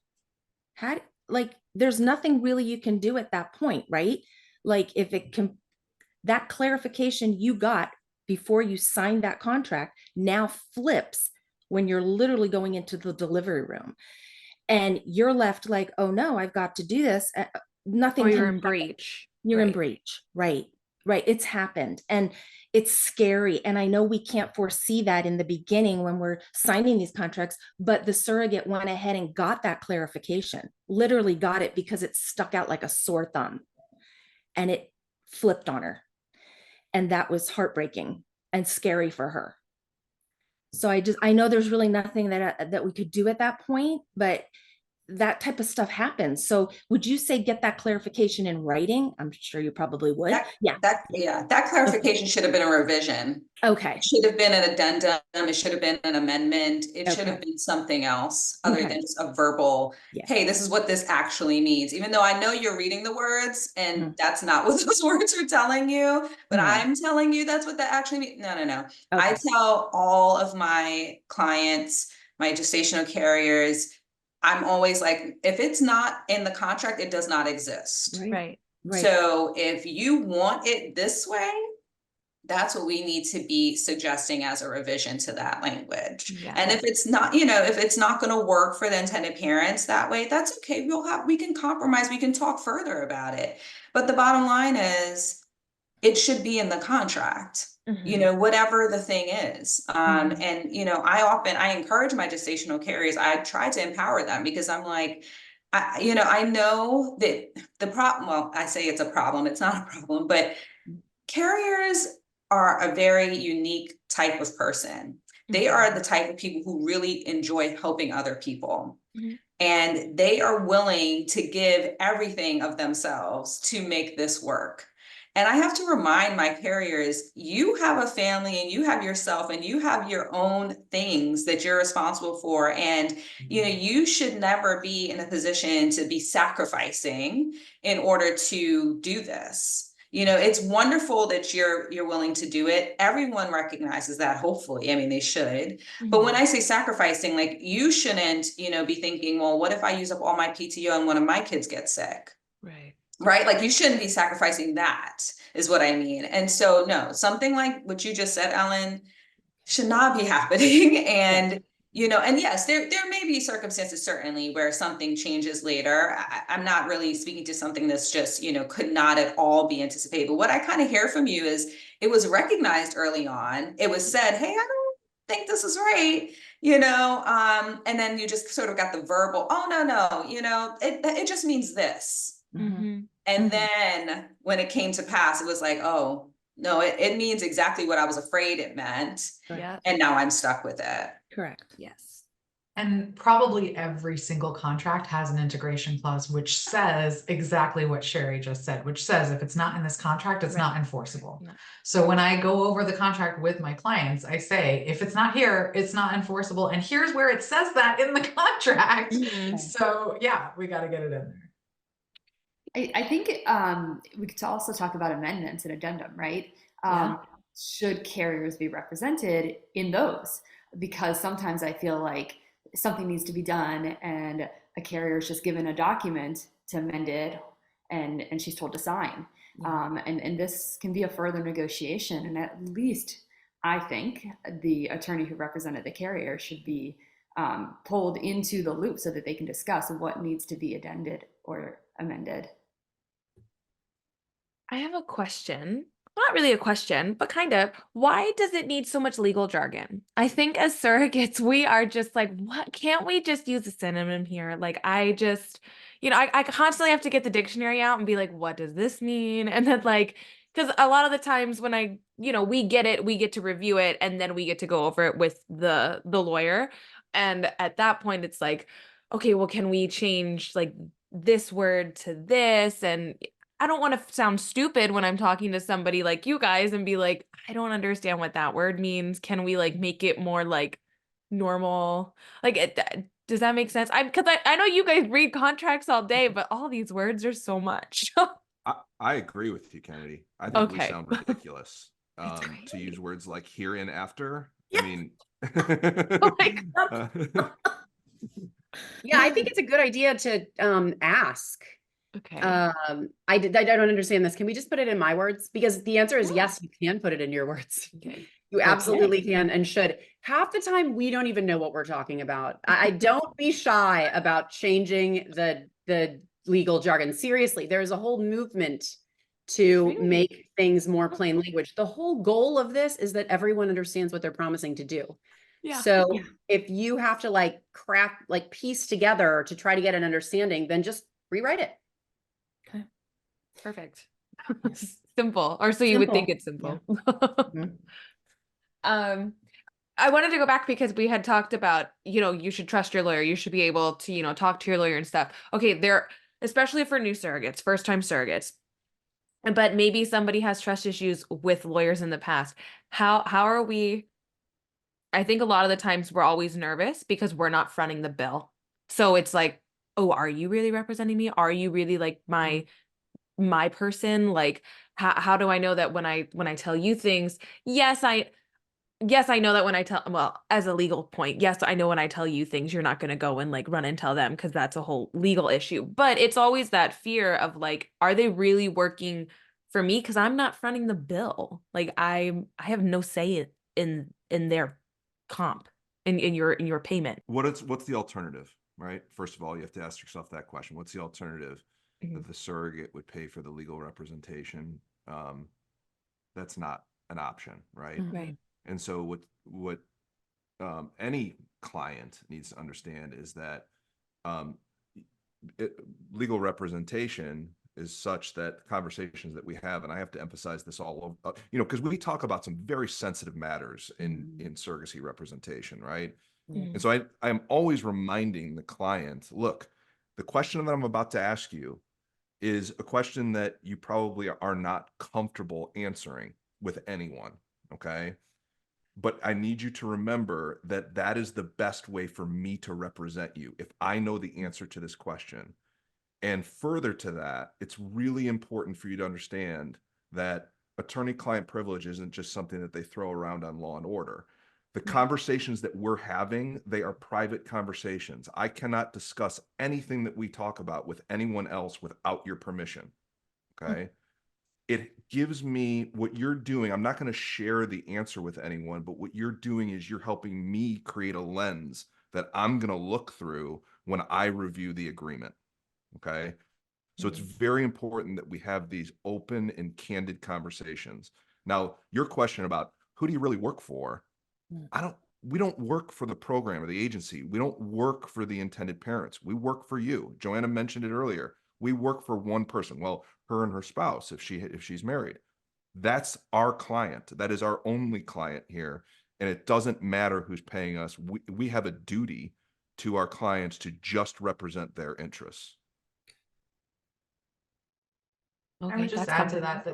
There's nothing really you can do at that point, right? Like, if it can, that clarification you got before you signed that contract now flips when you're literally going into the delivery room and you're left like, oh no, I've got to do this. Nothing. Or can you're in happen. breach. You're in Right. breach. Right. Right. It's happened. And it's scary. And I know we can't foresee that in the beginning when we're signing these contracts, but the surrogate went ahead and got that clarification, literally got it because it stuck out like a sore thumb and it flipped on her. And that was heartbreaking and scary for her. So I know there's really nothing that we could do at that point, but that type of stuff happens. So would you say get that clarification in writing? I'm sure you probably would. That clarification should have been a revision. Okay. It should have been an addendum. It should have been an amendment. It should have been something else other than just a verbal, hey, this is what this actually means. Even though I know you're reading the words and that's not what those words are telling you, but I'm telling you that's what that actually means. No. Okay. I tell all of my clients, my gestational carriers, I'm always like, if it's not in the contract, it does not exist. Right. So if you want it this way, that's what we need to be suggesting as a revision to that language. Yeah. And if it's not, if it's not going to work for the intended parents that way, that's okay. We can compromise. We can talk further about it. But the bottom line is it should be in the contract. Whatever the thing is. And, I encourage my gestational carriers. I try to empower them because I'm like, I know that the problem, well, I say it's a problem, it's not a problem, but carriers are a very unique type of person. They are the type of people who really enjoy helping other people. And they are willing to give everything of themselves to make this work. And I have to remind my carriers, you have a family and you have yourself and you have your own things that you're responsible for. And, you should never be in a position to be sacrificing in order to do this. It's wonderful that you're willing to do it. Everyone recognizes that, hopefully. I mean, they should. But when I say sacrificing, like you shouldn't, be thinking, well, what if I use up all my PTO and one of my kids gets sick? Right? Like you shouldn't be sacrificing that is what I mean. And so, no, something like what you just said, Ellen, should not be happening. And, and yes, there may be circumstances certainly where something changes later. I'm not really speaking to something that's just, could not at all be anticipated. But what I kind of hear from you is it was recognized early on. It was said, hey, I don't think this is right. And then you just sort of got the verbal, oh, no, it just means this. And then when it came to pass, it was like, oh, no, it means exactly what I was afraid it meant. And now I'm stuck with it. Correct. Yes. And probably every single contract has an integration clause, which says exactly what Sherry just said, which says if it's not in this contract, it's not enforceable. So when I go over the contract with my clients, I say, if it's not here, it's not enforceable. And here's where it says that in the contract. So yeah, we got to get it in there. I think we could also talk about amendments and addendum, right? Should carriers be represented in those? Because sometimes I feel like something needs to be done and a carrier is just given a document to amend it and she's told to sign. And this can be a further negotiation. And at least I think the attorney who represented the carrier should be pulled into the loop so that they can discuss what needs to be addended or amended. I have a question. Not really a question, but kind of. Why does it need so much legal jargon? I think as surrogates, we are just like, what? Can't we just use a synonym here? Like, I just, I constantly have to get the dictionary out and be like, what does this mean? And then because a lot of the times when we get it, we get to review it and then we get to go over it with the lawyer. And at that point, it's like, okay, well, can we change like this word to this? And I don't want to sound stupid when I'm talking to somebody like you guys and be like, I don't understand what that word means. Can we make it more like normal? Does that make sense? Because I know you guys read contracts all day, but all these words are so much. I agree with you, Kennedy. I think we sound ridiculous to use words like here and after. I mean, oh my God. Yeah, I think it's a good idea to ask. Okay. I don't understand this. Can we just put it in my words? Because the answer is yes, you can put it in your words. Okay. You absolutely can and should. Half the time, we don't even know what we're talking about. I don't be shy about changing the legal jargon. Seriously, there's a whole movement to Really? make things more plain language. The whole goal of this is that everyone understands what they're promising to do. Yeah. So if you have to like craft, like piece together to try to get an understanding, then just rewrite it. Okay. Perfect. Simple. Or so you would think it's simple. I wanted to go back because we had talked about, you should trust your lawyer. You should be able to, talk to your lawyer and stuff. Okay, especially for new surrogates, first-time surrogates. But maybe somebody has trust issues with lawyers in the past. How are we? I think a lot of the times we're always nervous because we're not fronting the bill. So it's like, oh, are you really representing me? Are you really like my person? Like, how do I know that when I tell you things? Yes, I know that when I well, as a legal point, yes, I know when I tell you things, you're not going to go and like run and tell them because that's a whole legal issue. But it's always that fear of like, are they really working for me? Because I'm not fronting the bill. Like I have no say in their comp, in your payment. What's the alternative, right? First of all, you have to ask yourself that question. What's the alternative that the surrogate would pay for the legal representation? That's not an option, right? Right. And so what any client needs to understand is that legal representation is such that conversations that we have, and I have to emphasize this all over, because we talk about some very sensitive matters in surrogacy representation, right? And so I am always reminding the client, look, the question that I'm about to ask you is a question that you probably are not comfortable answering with anyone, okay? But I need you to remember that that is the best way for me to represent you if I know the answer to this question. And further to that, it's really important for you to understand that attorney-client privilege isn't just something that they throw around on Law and Order. The conversations that we're having, they are private conversations. I cannot discuss anything that we talk about with anyone else without your permission, okay? It gives me what you're doing. I'm not going to share the answer with anyone, but what you're doing is you're helping me create a lens that I'm going to look through when I review the agreement. Okay. So it's very important that we have these open and candid conversations. Now, your question about who do you really work for? We don't work for the program or the agency. We don't work for the intended parents. We work for you. Joanna mentioned it earlier. We work for one person. Well, her and her spouse, if she's married. That's our client. That is our only client here. And it doesn't matter who's paying us. We have a duty to our clients to just represent their interests. I would just add to that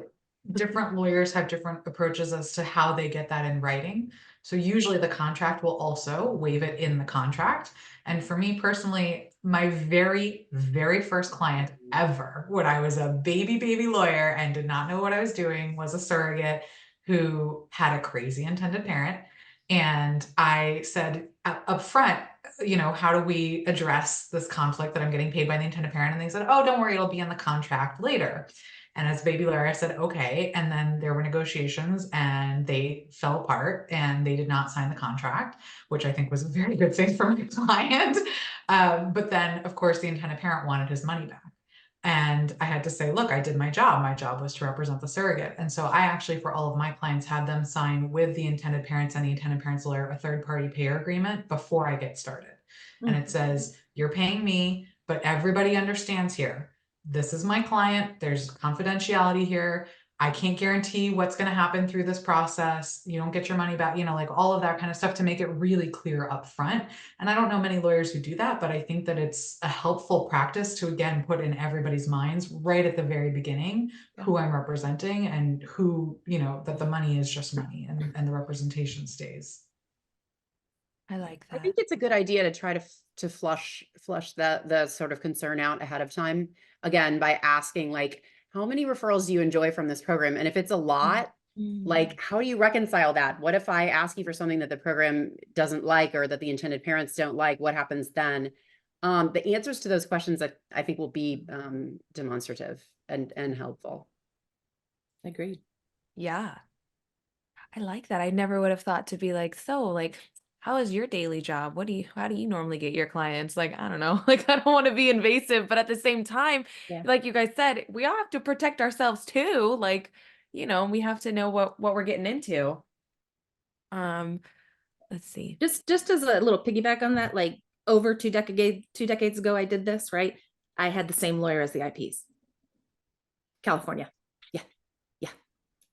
different lawyers have different approaches as to how they get that in writing. So usually the contract will also waive it in the contract. And for me personally, my very, very first client ever, when I was a baby lawyer and did not know what I was doing, was a surrogate who had a crazy intended parent. And I said up front, how do we address this conflict that I'm getting paid by the intended parent? And they said, oh, don't worry, it'll be in the contract later. And as baby lawyer, I said, okay. And then there were negotiations and they fell apart and they did not sign the contract, which I think was a very good thing for my client. But then, of course, the intended parent wanted his money back. And I had to say, look, I did my job. My job was to represent the surrogate. And so I actually, for all of my clients, had them sign with the intended parents and the intended parents lawyer a third-party payer agreement before I get started. And it says, you're paying me, but everybody understands here. This is my client. There's confidentiality here. I can't guarantee what's going to happen through this process. You don't get your money back, like all of that kind of stuff to make it really clear up front. And I don't know many lawyers who do that, but I think that it's a helpful practice to, again, put in everybody's minds right at the very beginning, who I'm representing and who, that the money is just money and the representation stays. I like that. I think it's a good idea to try to flush the sort of concern out ahead of time. Again, by asking like, how many referrals do you enjoy from this program? And if it's a lot, like, how do you reconcile that? What if I ask you for something that the program doesn't like or that the intended parents don't like? What happens then? The answers to those questions I think will be demonstrative and helpful. Agreed. Yeah. I like that. I never would have thought to be like, so like, how is your daily job? How do you normally get your clients? Like, I don't know. Like, I don't want to be invasive, but at the same time, Yeah. like you guys said, we all have to protect ourselves too. Like, we have to know what we're getting into. Let's see. Just as a little piggyback on that, like over 2 decades ago, I did this, right? I had the same lawyer as the IPs. California. Yeah,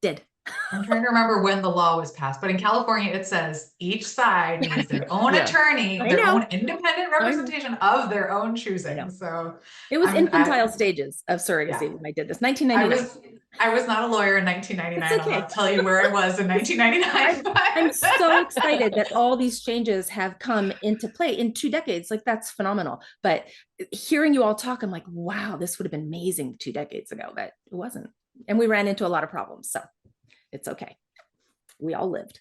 did. I'm trying to remember when the law was passed, but in California, it says each side needs their own Yeah. attorney, I their know. own independent representation of their own choosing. So It was I'm- infantile stages of surrogacy Yeah. when I did this, 1999. I was not a lawyer in 1999. It's okay. I'll not tell you where I was in 1999. I'm so excited that all these changes have come into play in 2 decades. Like, that's phenomenal. But hearing you all talk, I'm like, wow, this would have been amazing 2 decades ago, but it wasn't. And we ran into a lot of problems. So it's okay. We all lived.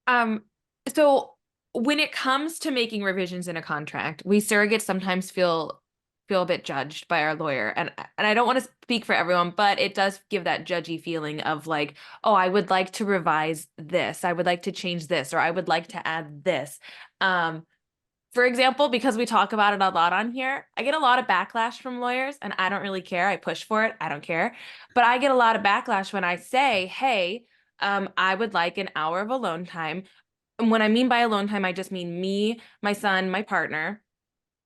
So when it comes to making revisions in a contract, we surrogates sometimes feel a bit judged by our lawyer. And I don't want to speak for everyone, but it does give that judgy feeling of like, oh, I would like to revise this. I would like to change this, or I would like to add this. For example, because we talk about it a lot on here, I get a lot of backlash from lawyers, and I don't really care. I push for it. I don't care. But I get a lot of backlash when I say, hey, I would like an hour of alone time. And when I mean by alone time, I just mean me, my son, my partner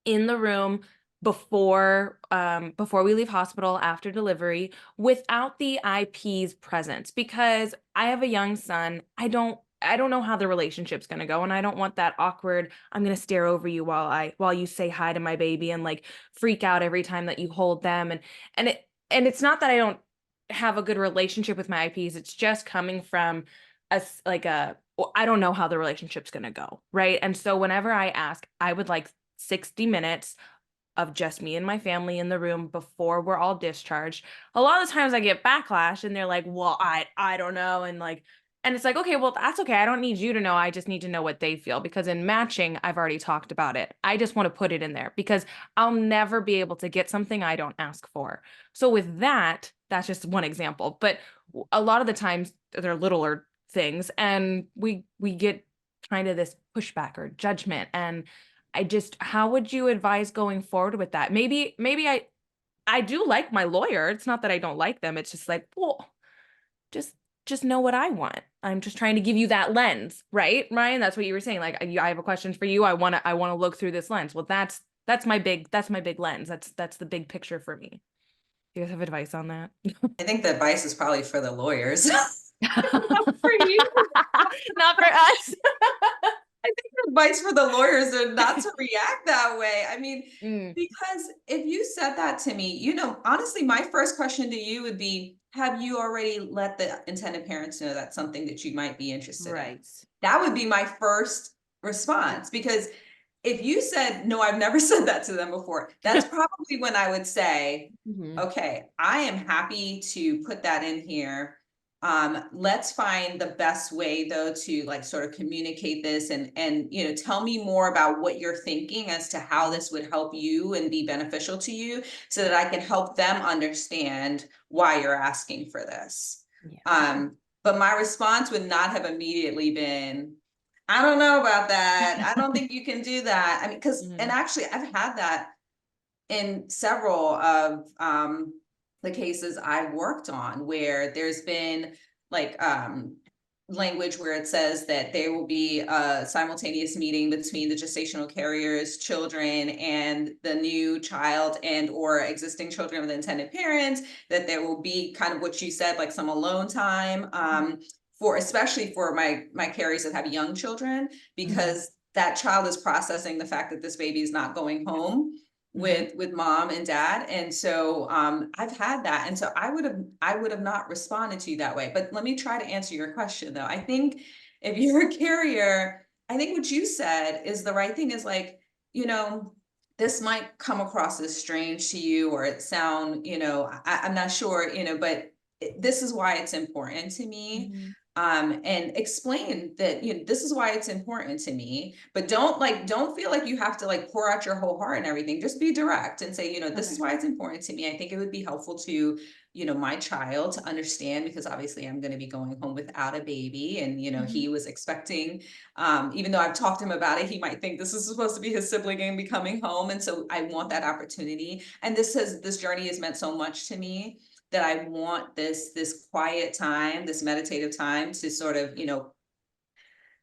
in the room before we leave hospital, after delivery, without the IP's presence, because I have a young son. I don't know how the relationship's going to go, and I don't want that awkward, I'm going to stare over you while you say hi to my baby and like freak out every time that you hold them. And it's not that I don't have a good relationship with my IPs. It's just coming from I don't know how the relationship's going to go, right? And so whenever I ask, I would like 60 minutes of just me and my family in the room before we're all discharged. A lot of times I get backlash, and they're like, well, I don't know. And it's like, okay, well, that's okay. I don't need you to know. I just need to know what they feel, because in matching, I've already talked about it. I just want to put it in there because I'll never be able to get something I don't ask for. So with that, that's just one example, but a lot of the times they're littler things, and we get kind of this pushback or judgment. And how would you advise going forward with that? Maybe I do like my lawyer. It's not that I don't like them. It's just like, well, just know what I want. I'm just trying to give you that lens, right, Ryan? That's what you were saying. Like, I have a question for you. I want to look through this lens. Well, that's my big lens. That's the big picture for me. Do you guys have advice on that? I think the advice is probably for the lawyers. Not for you. Not for us. I think the advice for the lawyers are not to react that way. I mean, because if you said that to me, honestly, my first question to you would be, have you already let the intended parents know that's something that you might be interested in? That would be my first response, because if you said, no, I've never said that to them before, that's probably when I would say, okay, I am happy to put that in here. Let's find the best way though to like sort of communicate this and tell me more about what you're thinking as to how this would help you and be beneficial to you, so that I can help them understand why you're asking for this. Yeah. But my response would not have immediately been, I don't know about that. I don't think you can do that. I mean, and actually I've had that in several of the cases I've worked on, where there's been like language where it says that there will be a simultaneous meeting between the gestational carrier's children and the new child and or existing children of the intended parents, that there will be kind of what you said, like some alone time especially for my carriers that have young children, because that child is processing the fact that this baby is not going home with mom and dad. And so I've had that. And so I would have not responded to you that way. But let me try to answer your question though. I think if you're a carrier, I think what you said is the right thing, is like, this might come across as strange to you, or it sound, I'm not sure, but this is why it's important to me. And explain that, this is why it's important to me, but don't feel like you have to like pour out your whole heart and everything. Just be direct and say, this is why it's important to me. I think it would be helpful to you know, my child to understand, because obviously I'm going to be going home without a baby. And, you know, he was expecting, even though I've talked to him about it, he might think this is supposed to be his sibling and be coming home. And so I want that opportunity. And this journey has meant so much to me that I want this quiet time, this meditative time to sort of, you know,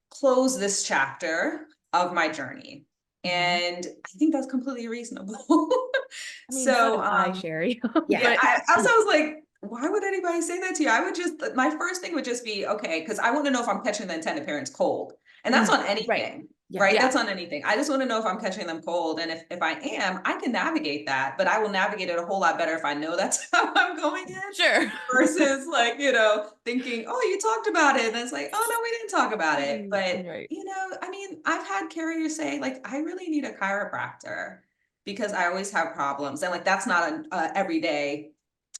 close this chapter of my journey. And I think that's completely reasonable. I mean, so do I, So, Sherry. yeah, But I also was like, why would anybody say that to you? I would just, my first thing would just be, okay, because I want to know if I'm catching the intended parents cold. And that's on anything, Yeah. right? Yeah. That's on anything. I just want to know if I'm catching them cold. And if I am, I can navigate that, but I will navigate it a whole lot better if I know that's how I'm going in. sure. Versus like, you know, thinking, oh, you talked about it. And it's like, oh, no, we didn't talk about it. But, Right. you know, I mean, I've had carriers say, like, I really need a chiropractor because I always have problems. And like, that's not an everyday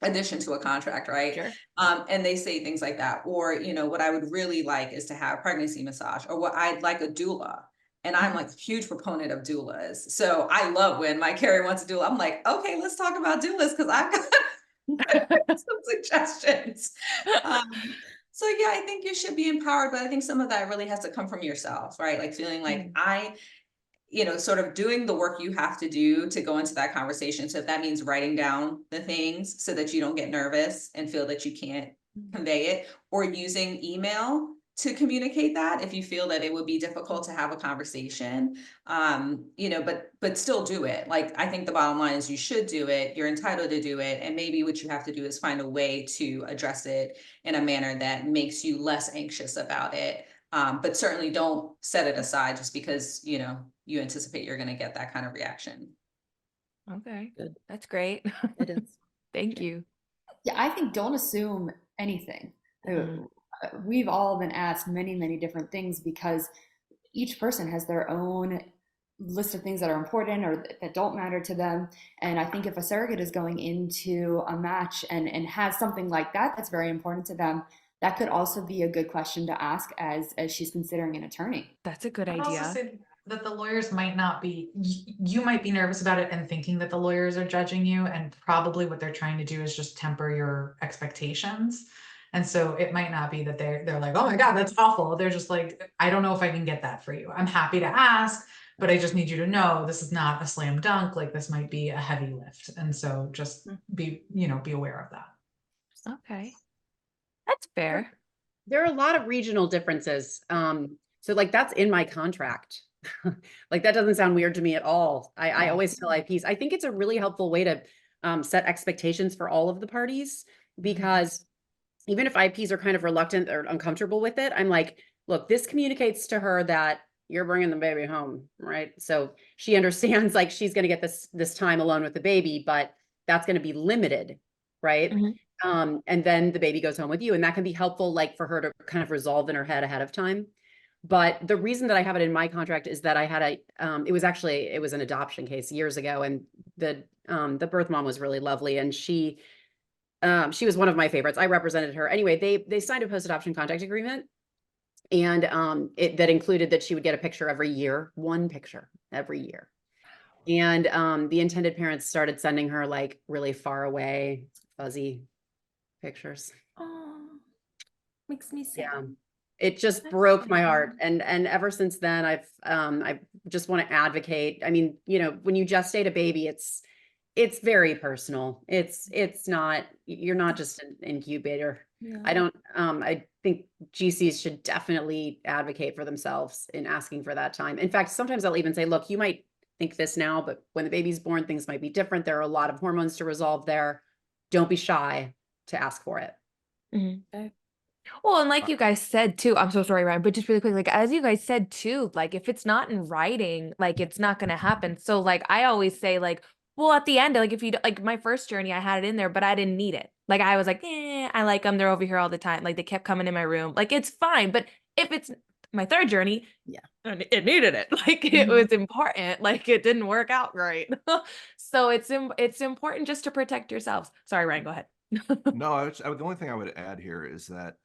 addition to a contract, right? Sure. And they say things like that. Or, you know, what I would really like is to have pregnancy massage, or what I'd like a doula. And I'm like a huge proponent of doulas. So I love when my carrier wants a doula. I'm like, okay, let's talk about doulas because I've got some suggestions. So yeah, I think you should be empowered, but I think some of that really has to come from yourself, right? Like feeling like you know, sort of doing the work you have to do to go into that conversation. So if that means writing down the things so that you don't get nervous and feel that you can't convey it, or using email to communicate that if you feel that it would be difficult to have a conversation, you know, but still do it. Like, I think the bottom line is you should do it, you're entitled to do it, and maybe what you have to do is find a way to address it in a manner that makes you less anxious about it. But certainly don't set it aside just because, you know, you anticipate you're going to get that kind of reaction. Okay. Good. That's great. It is. Thank you. Yeah, I think don't assume anything. We've all been asked many, many different things because each person has their own list of things that are important or that don't matter to them. And I think if a surrogate is going into a match and has something like that that's very important to them, that could also be a good question to ask as she's considering an attorney. That's a good I'd also idea. say that the lawyers might not be, you might be nervous about it and thinking that the lawyers are judging you, and probably what they're trying to do is just temper your expectations. And so it might not be that they're like, oh my God, that's awful. They're just like, I don't know if I can get that for you. I'm happy to ask, but I just need you to know this is not a slam dunk. Like, this might be a heavy lift. And so just be aware of that. Okay. That's fair. There are a lot of regional differences. So like that's in my contract. Like that doesn't sound weird to me at all. I always tell IPs, I think it's a really helpful way to set expectations for all of the parties, because even if IPs are kind of reluctant or uncomfortable with it, I'm like, look, this communicates to her that you're bringing the baby home, right? So she understands like she's going to get this time alone with the baby, but that's going to be limited, right? And then the baby goes home with you, and that can be helpful, like for her to kind of resolve in her head ahead of time. But the reason that I have it in my contract is that I had it was an adoption case years ago, and the birth mom was really lovely, and she was one of my favorites. I represented her. Anyway, they signed a post-adoption contact agreement, and that included that she would get a picture every year, one picture every year. And the intended parents started sending her like really far away, fuzzy pictures. Oh, makes me sad. Yeah. It just broke my heart. And ever since then, I just want to advocate. I mean, you know, when you gestate a baby, it's very personal. It's not, you're not just an incubator. Yeah. I think GCs should definitely advocate for themselves in asking for that time. In fact, sometimes I'll even say, look, you might think this now, but when the baby's born, things might be different. There are a lot of hormones to resolve there. Don't be shy to ask for it. Okay. Well, and like you guys said too, I'm so sorry, Ryan, but just really quick, like as you guys said too, like if it's not in writing, like it's not going to happen. So like I always say like, well, at the end, like if you like my first journey, I had it in there, but I didn't need it. Like I was like, I like them. They're over here all the time. Like they kept coming in my room. Like it's fine. But if it's my third journey, it needed it. Like it was important. Like it didn't work out right. So it's important just to protect yourselves. Sorry, Ryan, go ahead. No, the only thing I would add here is that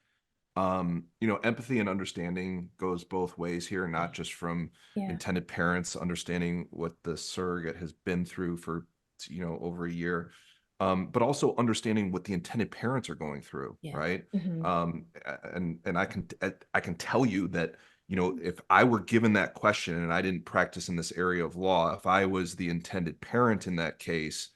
you know, empathy and understanding goes both ways here, not just from intended parents understanding what the surrogate has been through for, you know, over a year. but also understanding what the intended parents are going through, Yeah. right? Mhm. And I can tell you that, you know, if I were given that question and I didn't practice in this area of law, if I was the intended parent in that case,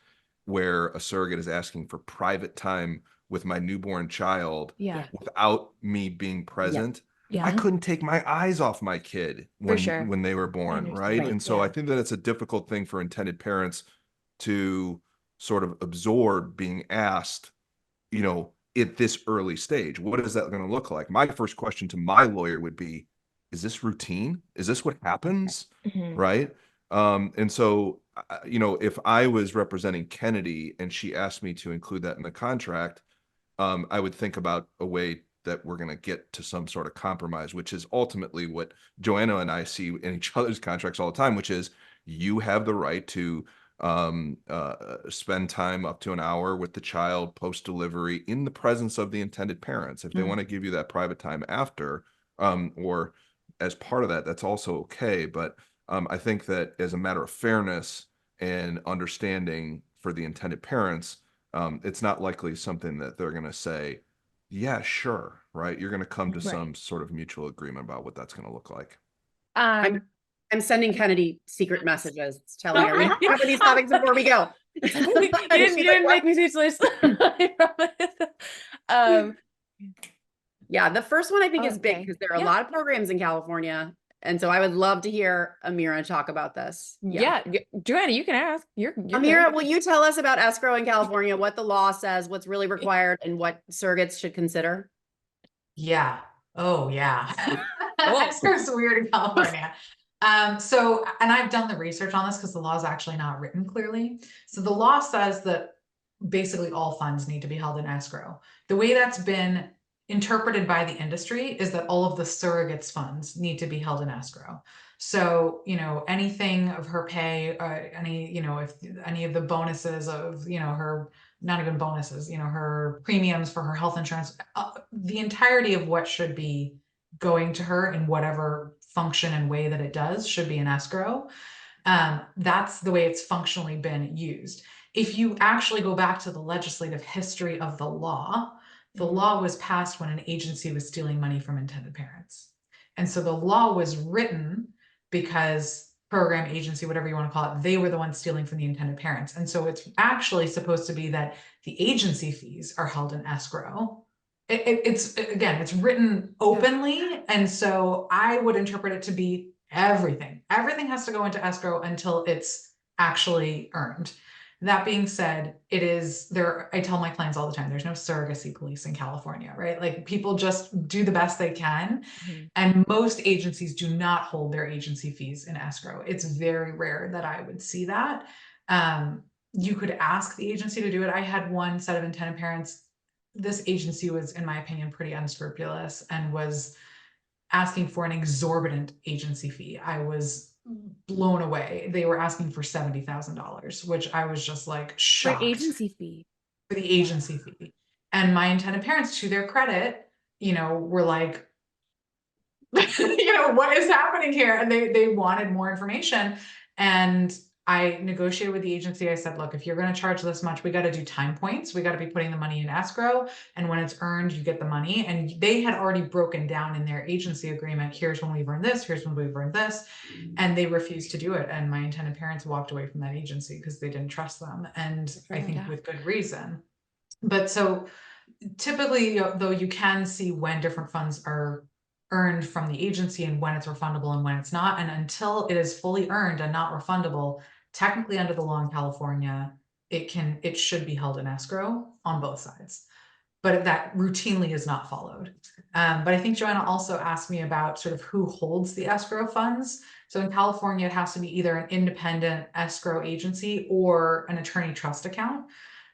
where a surrogate is asking for private time with my newborn child Yeah. without me being present, Yeah. I couldn't take my eyes off my kid when sure. when they were born, understand. right? Right. And so I Yeah. think that it's a difficult thing for intended parents to sort of absorb being asked, you know, at this early stage. What is that going to look like? My first question to my lawyer would be, is this routine? Is this what happens? Mhm. Right. And so, you know, if I was representing Kennedy and she asked me to include that in the contract, I would think about a way that we're going to get to some sort of compromise, which is ultimately what Joanna and I see in each other's contracts all the time, which is you have the right to spend time up to an hour with the child post delivery in the presence of the intended parents. If they want to give you that private time after, or as part of that, that's also okay. But I think that as a matter of fairness and understanding for the intended parents, it's not likely something that they're going to say, yeah, sure, right? You're going to come to some sort of mutual agreement about what that's going to look like. Um, I'm sending Kennedy secret messages telling her we Sorry. cover these topics before we go. you didn't make me speechless. I promise. Yeah, the first one I think is big Okay. because there are a Yeah. lot of programs in California. And so I would love to hear Amira talk about this. Yeah. Joanna, you can ask. You're Amira, good. will you tell us about escrow in California, what the law says, what's really required, and what surrogates should consider? Yeah. Oh, yeah. Cool. Escrow's weird in California. So, and I've done the research on this because the law is actually not written clearly. So the law says that basically all funds need to be held in escrow. The way that's been interpreted by the industry is that all of the surrogates funds need to be held in escrow. So, you know, anything of her pay, any, you know, if any of the bonuses of, you know, her, not even bonuses, you know, her premiums for her health insurance, the entirety of what should be going to her in whatever function and way that it does should be in escrow. That's the way it's functionally been used. If you actually go back to the legislative history of the law was passed when an agency was stealing money from intended parents. And so the law was written because program, agency, whatever you want to call it, they were the ones stealing from the intended parents. And so it's actually supposed to be that the agency fees are held in escrow. It's again, it's written openly. And so I would interpret it to be everything. Everything has to go into escrow until it's actually earned. That being said, it is there. I tell my clients all the time, there's no surrogacy police in California, right? Like people just do the best they can. And most agencies do not hold their agency fees in escrow. It's very rare that I would see that. You could ask the agency to do it. I had one set of intended parents. This agency was, in my opinion, pretty unscrupulous and was asking for an exorbitant agency fee. I was blown away. They were asking for $70,000, which I was just like shocked. For agency fee. For the agency fee. And my intended parents, to their credit, you know, were like, you know, what is happening here? And they wanted more information. And I negotiated with the agency. I said, look, if you're going to charge this much, we got to do time points. We got to be putting the money in escrow. And when it's earned, you get the money. And they had already broken down in their agency agreement. Here's when we've earned this. Here's when we've earned this. And they refused to do it. And my intended parents walked away from that agency because they didn't trust them. And I think with good reason. But so typically, though, you can see when different funds are earned from the agency and when it's refundable and when it's not. And until it is fully earned and not refundable, technically under the law in California, it should be held in escrow on both sides. But that routinely is not followed. But I think Joanna also asked me about sort of who holds the escrow funds. So in California, it has to be either an independent escrow agency or an attorney trust account.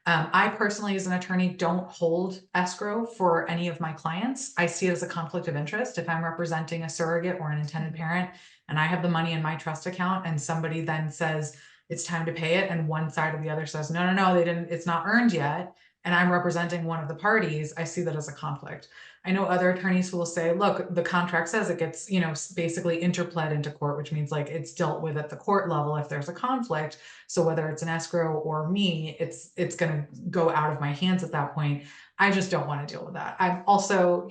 I personally, as an attorney, don't hold escrow for any of my clients. I see it as a conflict of interest. If I'm representing a surrogate or an intended parent and I have the money in my trust account and somebody then says it's time to pay it and one side or the other says, no, they didn't, it's not earned yet. and I'm representing one of the parties, I see that as a conflict. I know other attorneys who will say, look, the contract says it gets, basically interpled into court, which means like it's dealt with at the court level if there's a conflict. So whether it's an escrow or me, it's going to go out of my hands at that point. I just don't want to deal with that. I'm also,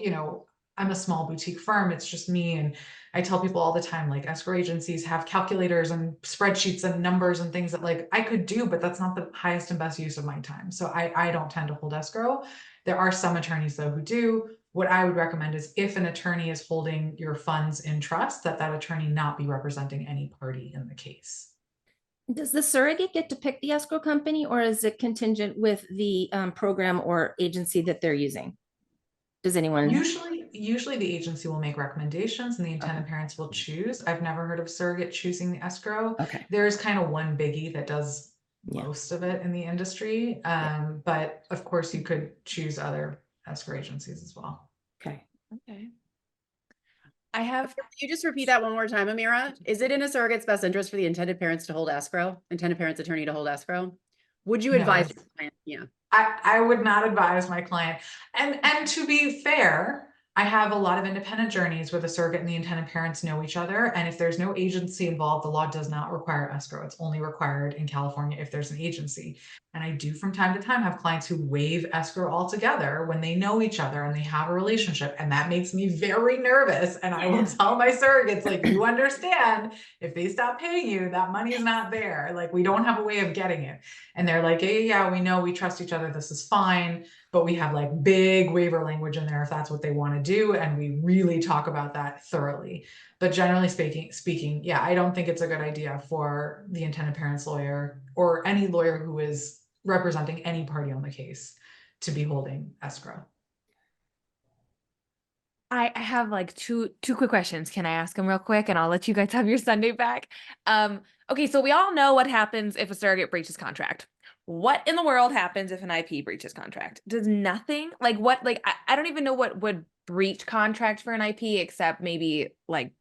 I'm a small boutique firm. It's just me. And I tell people all the time, like escrow agencies have calculators and spreadsheets and numbers and things that like I could do, but that's not the highest and best use of my time. So I don't tend to hold escrow. There are some attorneys though who do. What I would recommend is if an attorney is holding your funds in trust, that attorney not be representing any party in the case. Does the surrogate get to pick the escrow company, or is it contingent with the program or agency that they're using? Does anyone? Usually the agency will make recommendations and the intended parents will choose. I've never heard of surrogate choosing the escrow. Okay. There's kind of one biggie that does most of it in the industry. But of course you could choose other escrow agencies as well. Okay. Can you just repeat that one more time, Amira? Is it in a surrogate's best interest for the intended parents to hold escrow, intended parents attorney to hold escrow? Would you advise? Yeah. I would not advise my client. And to be fair, I have a lot of independent journeys where the surrogate and the intended parents know each other. And if there's no agency involved, the law does not require escrow. It's only required in California if there's an agency. And I do from time to time have clients who waive escrow altogether when they know each other and they have a relationship. And that makes me very nervous. And I will tell my surrogates, like, you understand, if they stop paying you, that money is not there. Like, we don't have a way of getting it. And they're like, yeah, we know, we trust each other. This is fine. But we have like big waiver language in there if that's what they want to do. And we really talk about that thoroughly. But generally speaking, yeah, I don't think it's a good idea for the intended parents lawyer or any lawyer who is representing any party on the case to be holding escrow. I have like two quick questions. Can I ask them real quick and I'll let you guys have your Sunday back? Okay, so we all know what happens if a surrogate breaches contract. What in the world happens if an IP breaches contract? Does nothing? Like what? Like I don't even know what would breach contract for an IP except maybe like,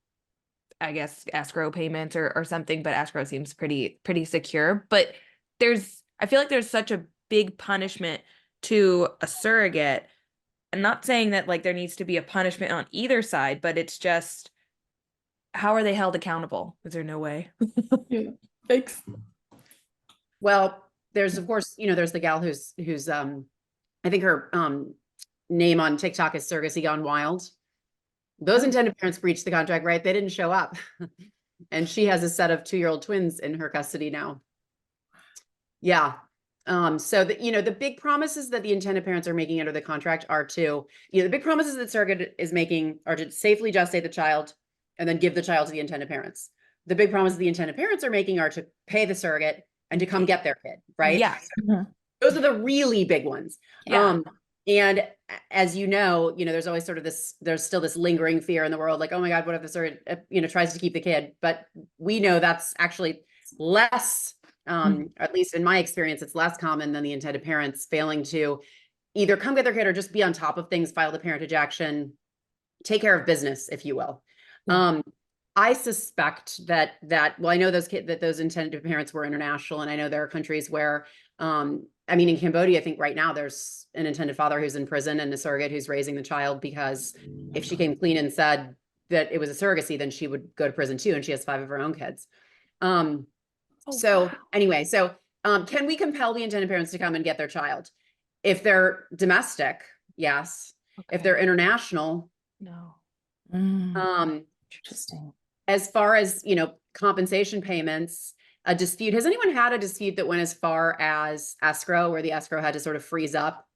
I guess escrow payments or something, but escrow seems pretty secure. But I feel like there's such a big punishment to a surrogate. I'm not saying that like there needs to be a punishment on either side, but it's just, how are they held accountable? Is there no way? Yeah. Thanks. Well, there's of course, there's the gal who's I think her name on TikTok is Surrogacy Gone Wild. Those intended parents breached the contract, right? They didn't show up. And she has a set of 2-year-old twins in her custody now. Yeah. So the big promises that the intended parents are making under the contract are the big promises that surrogate is making are to safely gestate the child and then give the child to the intended parents. The big promises the intended parents are making are to pay the surrogate and to come get their kid, right? Yeah. Those are the really big ones. Yeah. And as there's always sort of there's still this lingering fear in the world, like, oh my God, what if the surrogate, tries to keep the kid? But we know that's actually less, at least in my experience, it's less common than the intended parents failing to either come get their kid or just be on top of things, file the parentage action, take care of business, if you will. I suspect that well, I know that those intended parents were international, and I know there are countries where, in Cambodia, I think right now there's an intended father who's in prison and a surrogate who's raising the child, because if she came clean and said that it was a surrogacy, then she would go to prison too, and she has 5 of her own kids. Anyway, can we compel the intended parents to come and get their child? If they're domestic, yes. Okay. If they're international, no. Interesting. As far as, compensation payments, a dispute, has anyone had a dispute that went as far as escrow, where the escrow had to sort of freeze up?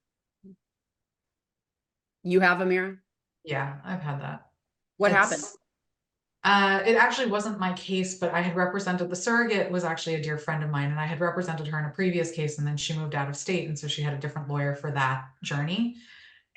You have, Amira? Yeah, I've had that. What happened? It actually wasn't my case, but I had represented, the surrogate was actually a dear friend of mine, and I had represented her in a previous case, and then she moved out of state, and so she had a different lawyer for that journey.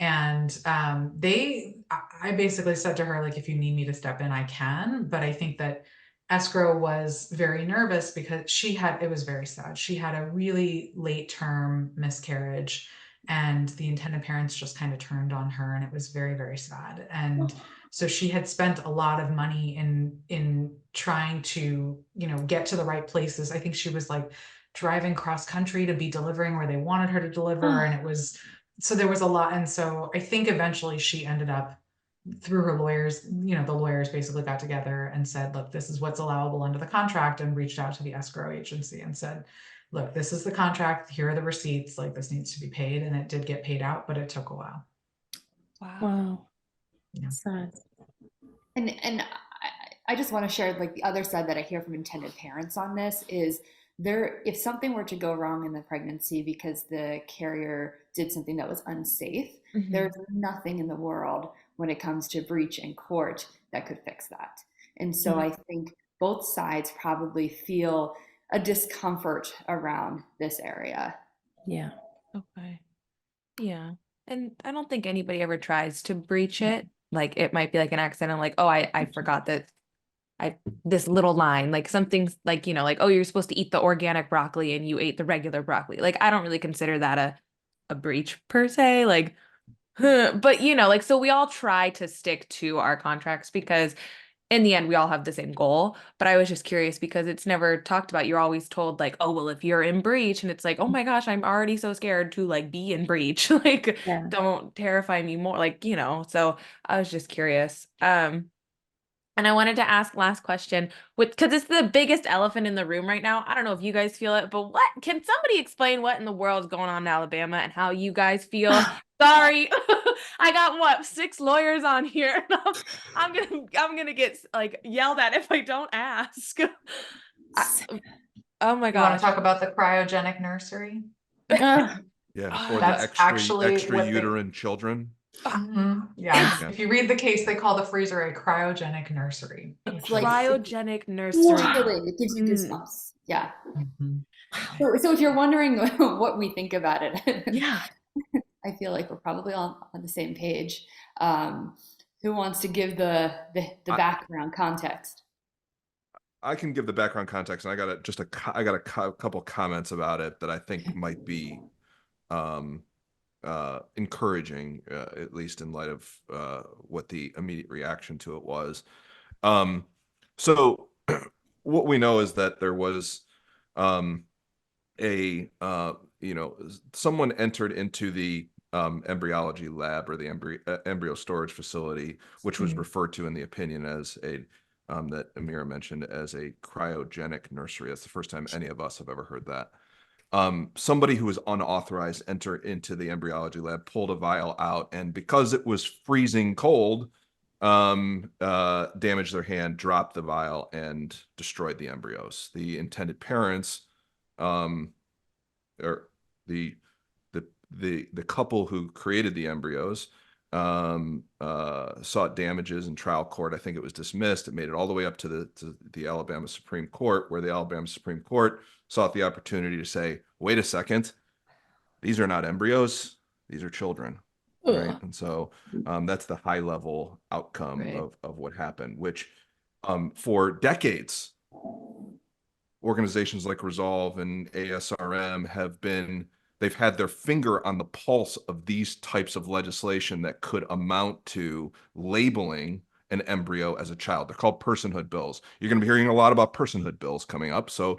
And I basically said to her, like, if you need me to step in, I can. But I think that escrow was very nervous because it was very sad. She had a really late term miscarriage, and the intended parents just kind of turned on her, and it was very, very sad. And so she had spent a lot of money in trying to, get to the right places. I think she was like driving cross country to be delivering where they wanted her to deliver. And it was, so there was a lot. And so I think eventually she ended up through her lawyers, you know, the lawyers basically got together and said, look, this is what's allowable under the contract, and reached out to the escrow agency and said, look, this is the contract. Here are the receipts. Like, this needs to be paid. And it did get paid out, but it took a while. Wow. Yeah. Sad. And I just want to share, like, the other side that I hear from intended parents on this is if something were to go wrong in the pregnancy because the carrier did something that was unsafe, there's nothing in the world when it comes to breach in court that could fix that. And so I think both sides probably feel a discomfort around this area. Yeah. Okay. Yeah. And I don't think anybody ever tries to breach it. Like, it might be like an accident, like, oh, I forgot that this little line, like something's like, you know, like, oh, you're supposed to eat the organic broccoli and you ate the regular broccoli. Like, I don't really consider that a breach per se. Like, but you know, like, so we all try to stick to our contracts because in the end, we all have the same goal. But I was just curious because it's never talked about. You're always told like, oh, well, if you're in breach, and it's like, oh my gosh, I'm already so scared to like be in breach. Like, Yeah. don't terrify me more. Like, you know, so I was just curious. And I wanted to ask last question because it's the biggest elephant in the room right now. I don't know if you guys feel it, but can somebody explain what in the world is going on in Alabama and how you guys feel? Sorry, I got 6 lawyers on here. I'm gonna get like yelled at if I don't ask. Oh my You want gosh. to talk about the cryogenic nursery? Yeah, Oh, or That's the actually extra what they- uterine children. Yeah. Yeah. If you read the case, they call the freezer a cryogenic nursery. It's like cryogenic nursery. chilling. It gives you goosebumps. Yeah. Mhm. So if you're wondering what we think about it, Yeah. I feel like we're probably on the same page. Who wants to give the background context? I can give the background context, and I got a couple comments about it that I think might be encouraging, at least in light of what the immediate reaction to it was. So what we know is that there was someone entered into the embryology lab or the embryo storage facility, which was referred to in the opinion as that Amira mentioned as a cryogenic nursery. That's the first time any of us have ever heard that. Somebody who was unauthorized entered into the embryology lab, pulled a vial out, and because it was freezing cold, damaged their hand, dropped the vial, and destroyed the embryos. The intended parents, or the couple who created the embryos, sought damages in trial court. I think it was dismissed. It made it all the way up to the Alabama Supreme Court, where the Alabama Supreme Court sought the opportunity to say, wait a second, these are not embryos, these are children. Right. And so that's the high level outcome of what happened, which for decades, organizations like Resolve and ASRM they've had their finger on the pulse of these types of legislation that could amount to labeling an embryo as a child. They're called personhood bills. You're going to be hearing a lot about personhood bills coming up, so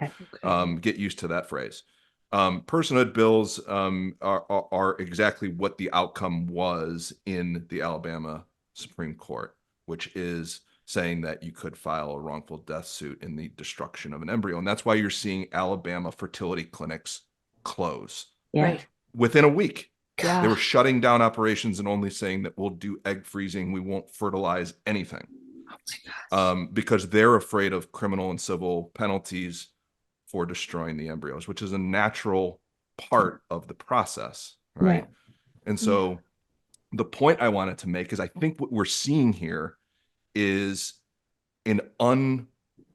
get used to that phrase. Personhood bills are exactly what the outcome was in the Alabama Supreme Court, which is saying that you could file a wrongful death suit in the destruction of an embryo. And that's why you're seeing Alabama fertility clinics close. Right. Within a week. Yeah. They were shutting down operations and only saying that we'll do egg freezing. We won't fertilize anything. Oh my gosh. Because they're afraid of criminal and civil penalties for destroying the embryos, which is a natural part of the process. Right. And so the point I wanted to make is I think what we're seeing here is an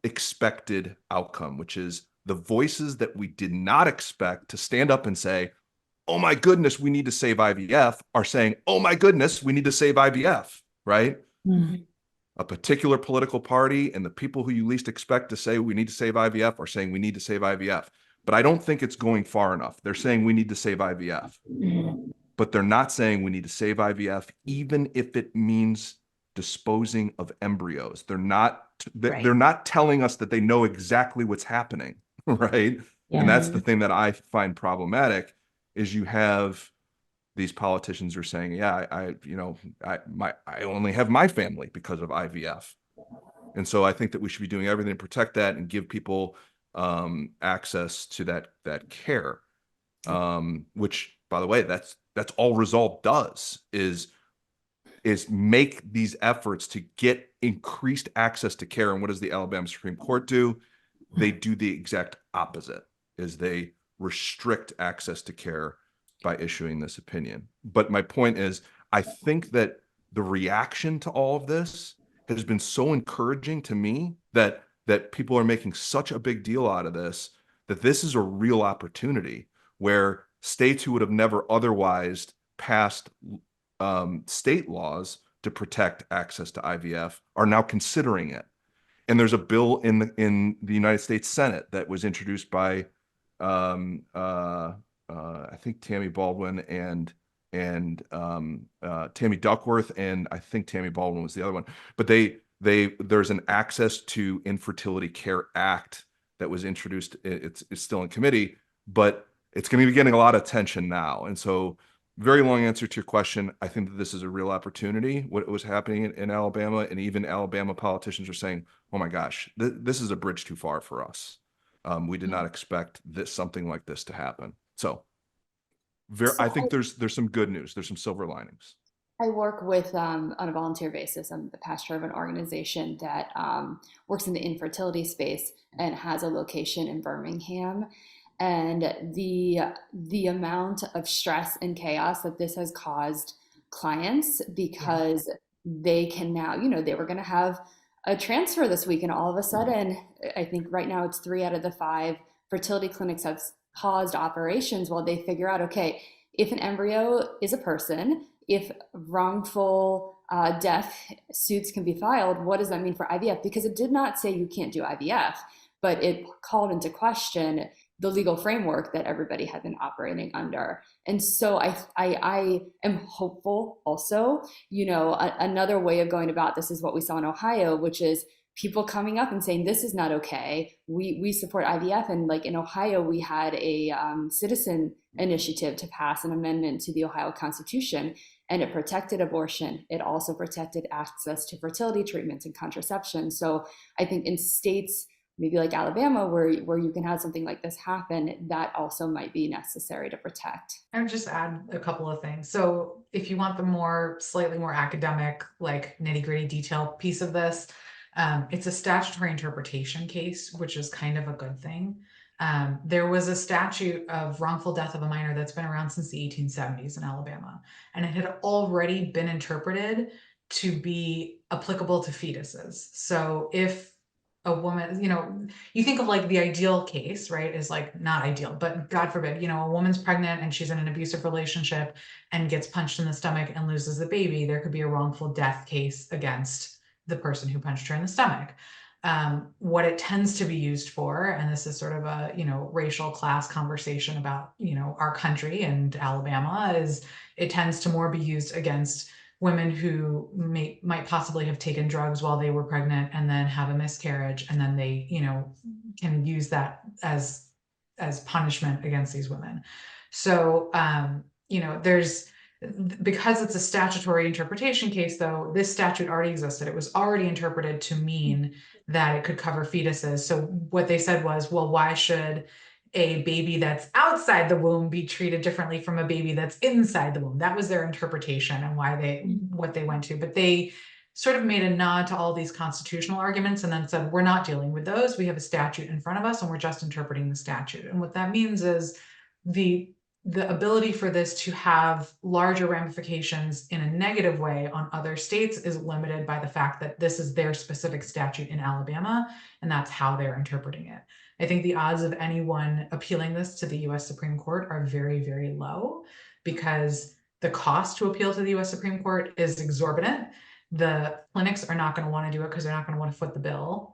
unexpected outcome, which is the voices that we did not expect to stand up and say, oh my goodness, we need to save IVF, are saying, oh my goodness, we need to save IVF, right? A particular political party and the people who you least expect to say we need to save IVF are saying we need to save IVF. But I don't think it's going far enough. They're saying we need to save IVF, but they're not saying we need to save IVF, even if it means disposing of embryos. They're not telling us that they know exactly what's happening, right? And that's the thing that I find problematic is you have these politicians who are saying, yeah, I only have my family because of IVF. And so I think that we should be doing everything to protect that and give people access to that care. Which, by the way, that's all Resolve does is make these efforts to get increased access to care. And what does the Alabama Supreme Court do? They do the exact opposite, is they restrict access to care by issuing this opinion. But my point is, I think that the reaction to all of this has been so encouraging to me that people are making such a big deal out of this, that this is a real opportunity where states who would have never otherwise passed state laws to protect access to IVF are now considering it. And there's a bill in the United States Senate that was introduced by I think Tammy Baldwin and Tammy Duckworth, and I think Tammy Baldwin was the other one. But there's an Access to Infertility Care Act that was introduced. It's still in committee, but it's going to be getting a lot of attention now. And so, very long answer to your question. I think that this is a real opportunity. What was happening in Alabama, and even Alabama politicians are saying, "Oh my gosh, this is a bridge too far for us. We did not expect something like this to happen." So, I think there's some good news. There's some silver linings. I work with, on a volunteer basis, I'm the pastor of an organization that works in the infertility space and has a location in Birmingham. And the amount of stress and chaos that this has caused clients, because they can now, they were going to have a transfer this week, and all of a sudden, I think right now it's 3 out of the 5 fertility clinics have paused operations while they figure out, okay, if an embryo is a person, if wrongful death suits can be filed, what does that mean for IVF? Because it did not say you can't do IVF, but it called into question the legal framework that everybody had been operating under. And so I am hopeful also, another way of going about this is what we saw in Ohio, which is people coming up and saying, this is not okay. We support IVF. And like in Ohio, we had a citizen initiative to pass an amendment to the Ohio Constitution, and it protected abortion. It also protected access to fertility treatments and contraception. So I think in states, maybe like Alabama, where you can have something like this happen, that also might be necessary to protect. I would just add a couple of things. So if you want the slightly more academic, like nitty-gritty detail piece of this, it's a statutory interpretation case, which is kind of a good thing. There was a statute of wrongful death of a minor that's been around since the 1870s in Alabama, and it had already been interpreted to be applicable to fetuses. So if a woman, you think of like the ideal case, right, is like not ideal, but God forbid, a woman's pregnant and she's in an abusive relationship and gets punched in the stomach and loses the baby, there could be a wrongful death case against the person who punched her in the stomach. What it tends to be used for, and this is sort of a, racial class conversation about, our country and Alabama, is it tends to more be used against women who might possibly have taken drugs while they were pregnant and then have a miscarriage, and then they, can use that as punishment against these women. So, because it's a statutory interpretation case, though, this statute already existed. It was already interpreted to mean that it could cover fetuses. So what they said was, well, why should a baby that's outside the womb be treated differently from a baby that's inside the womb? That was their interpretation and what they went to. But they sort of made a nod to all these constitutional arguments and then said, we're not dealing with those. We have a statute in front of us and we're just interpreting the statute. And what that means is the ability for this to have larger ramifications in a negative way on other states is limited by the fact that this is their specific statute in Alabama, and that's how they're interpreting it. I think the odds of anyone appealing this to the US Supreme Court are very, very low, because the cost to appeal to the US Supreme Court is exorbitant. The clinics are not going to want to do it because they're not going to want to foot the bill.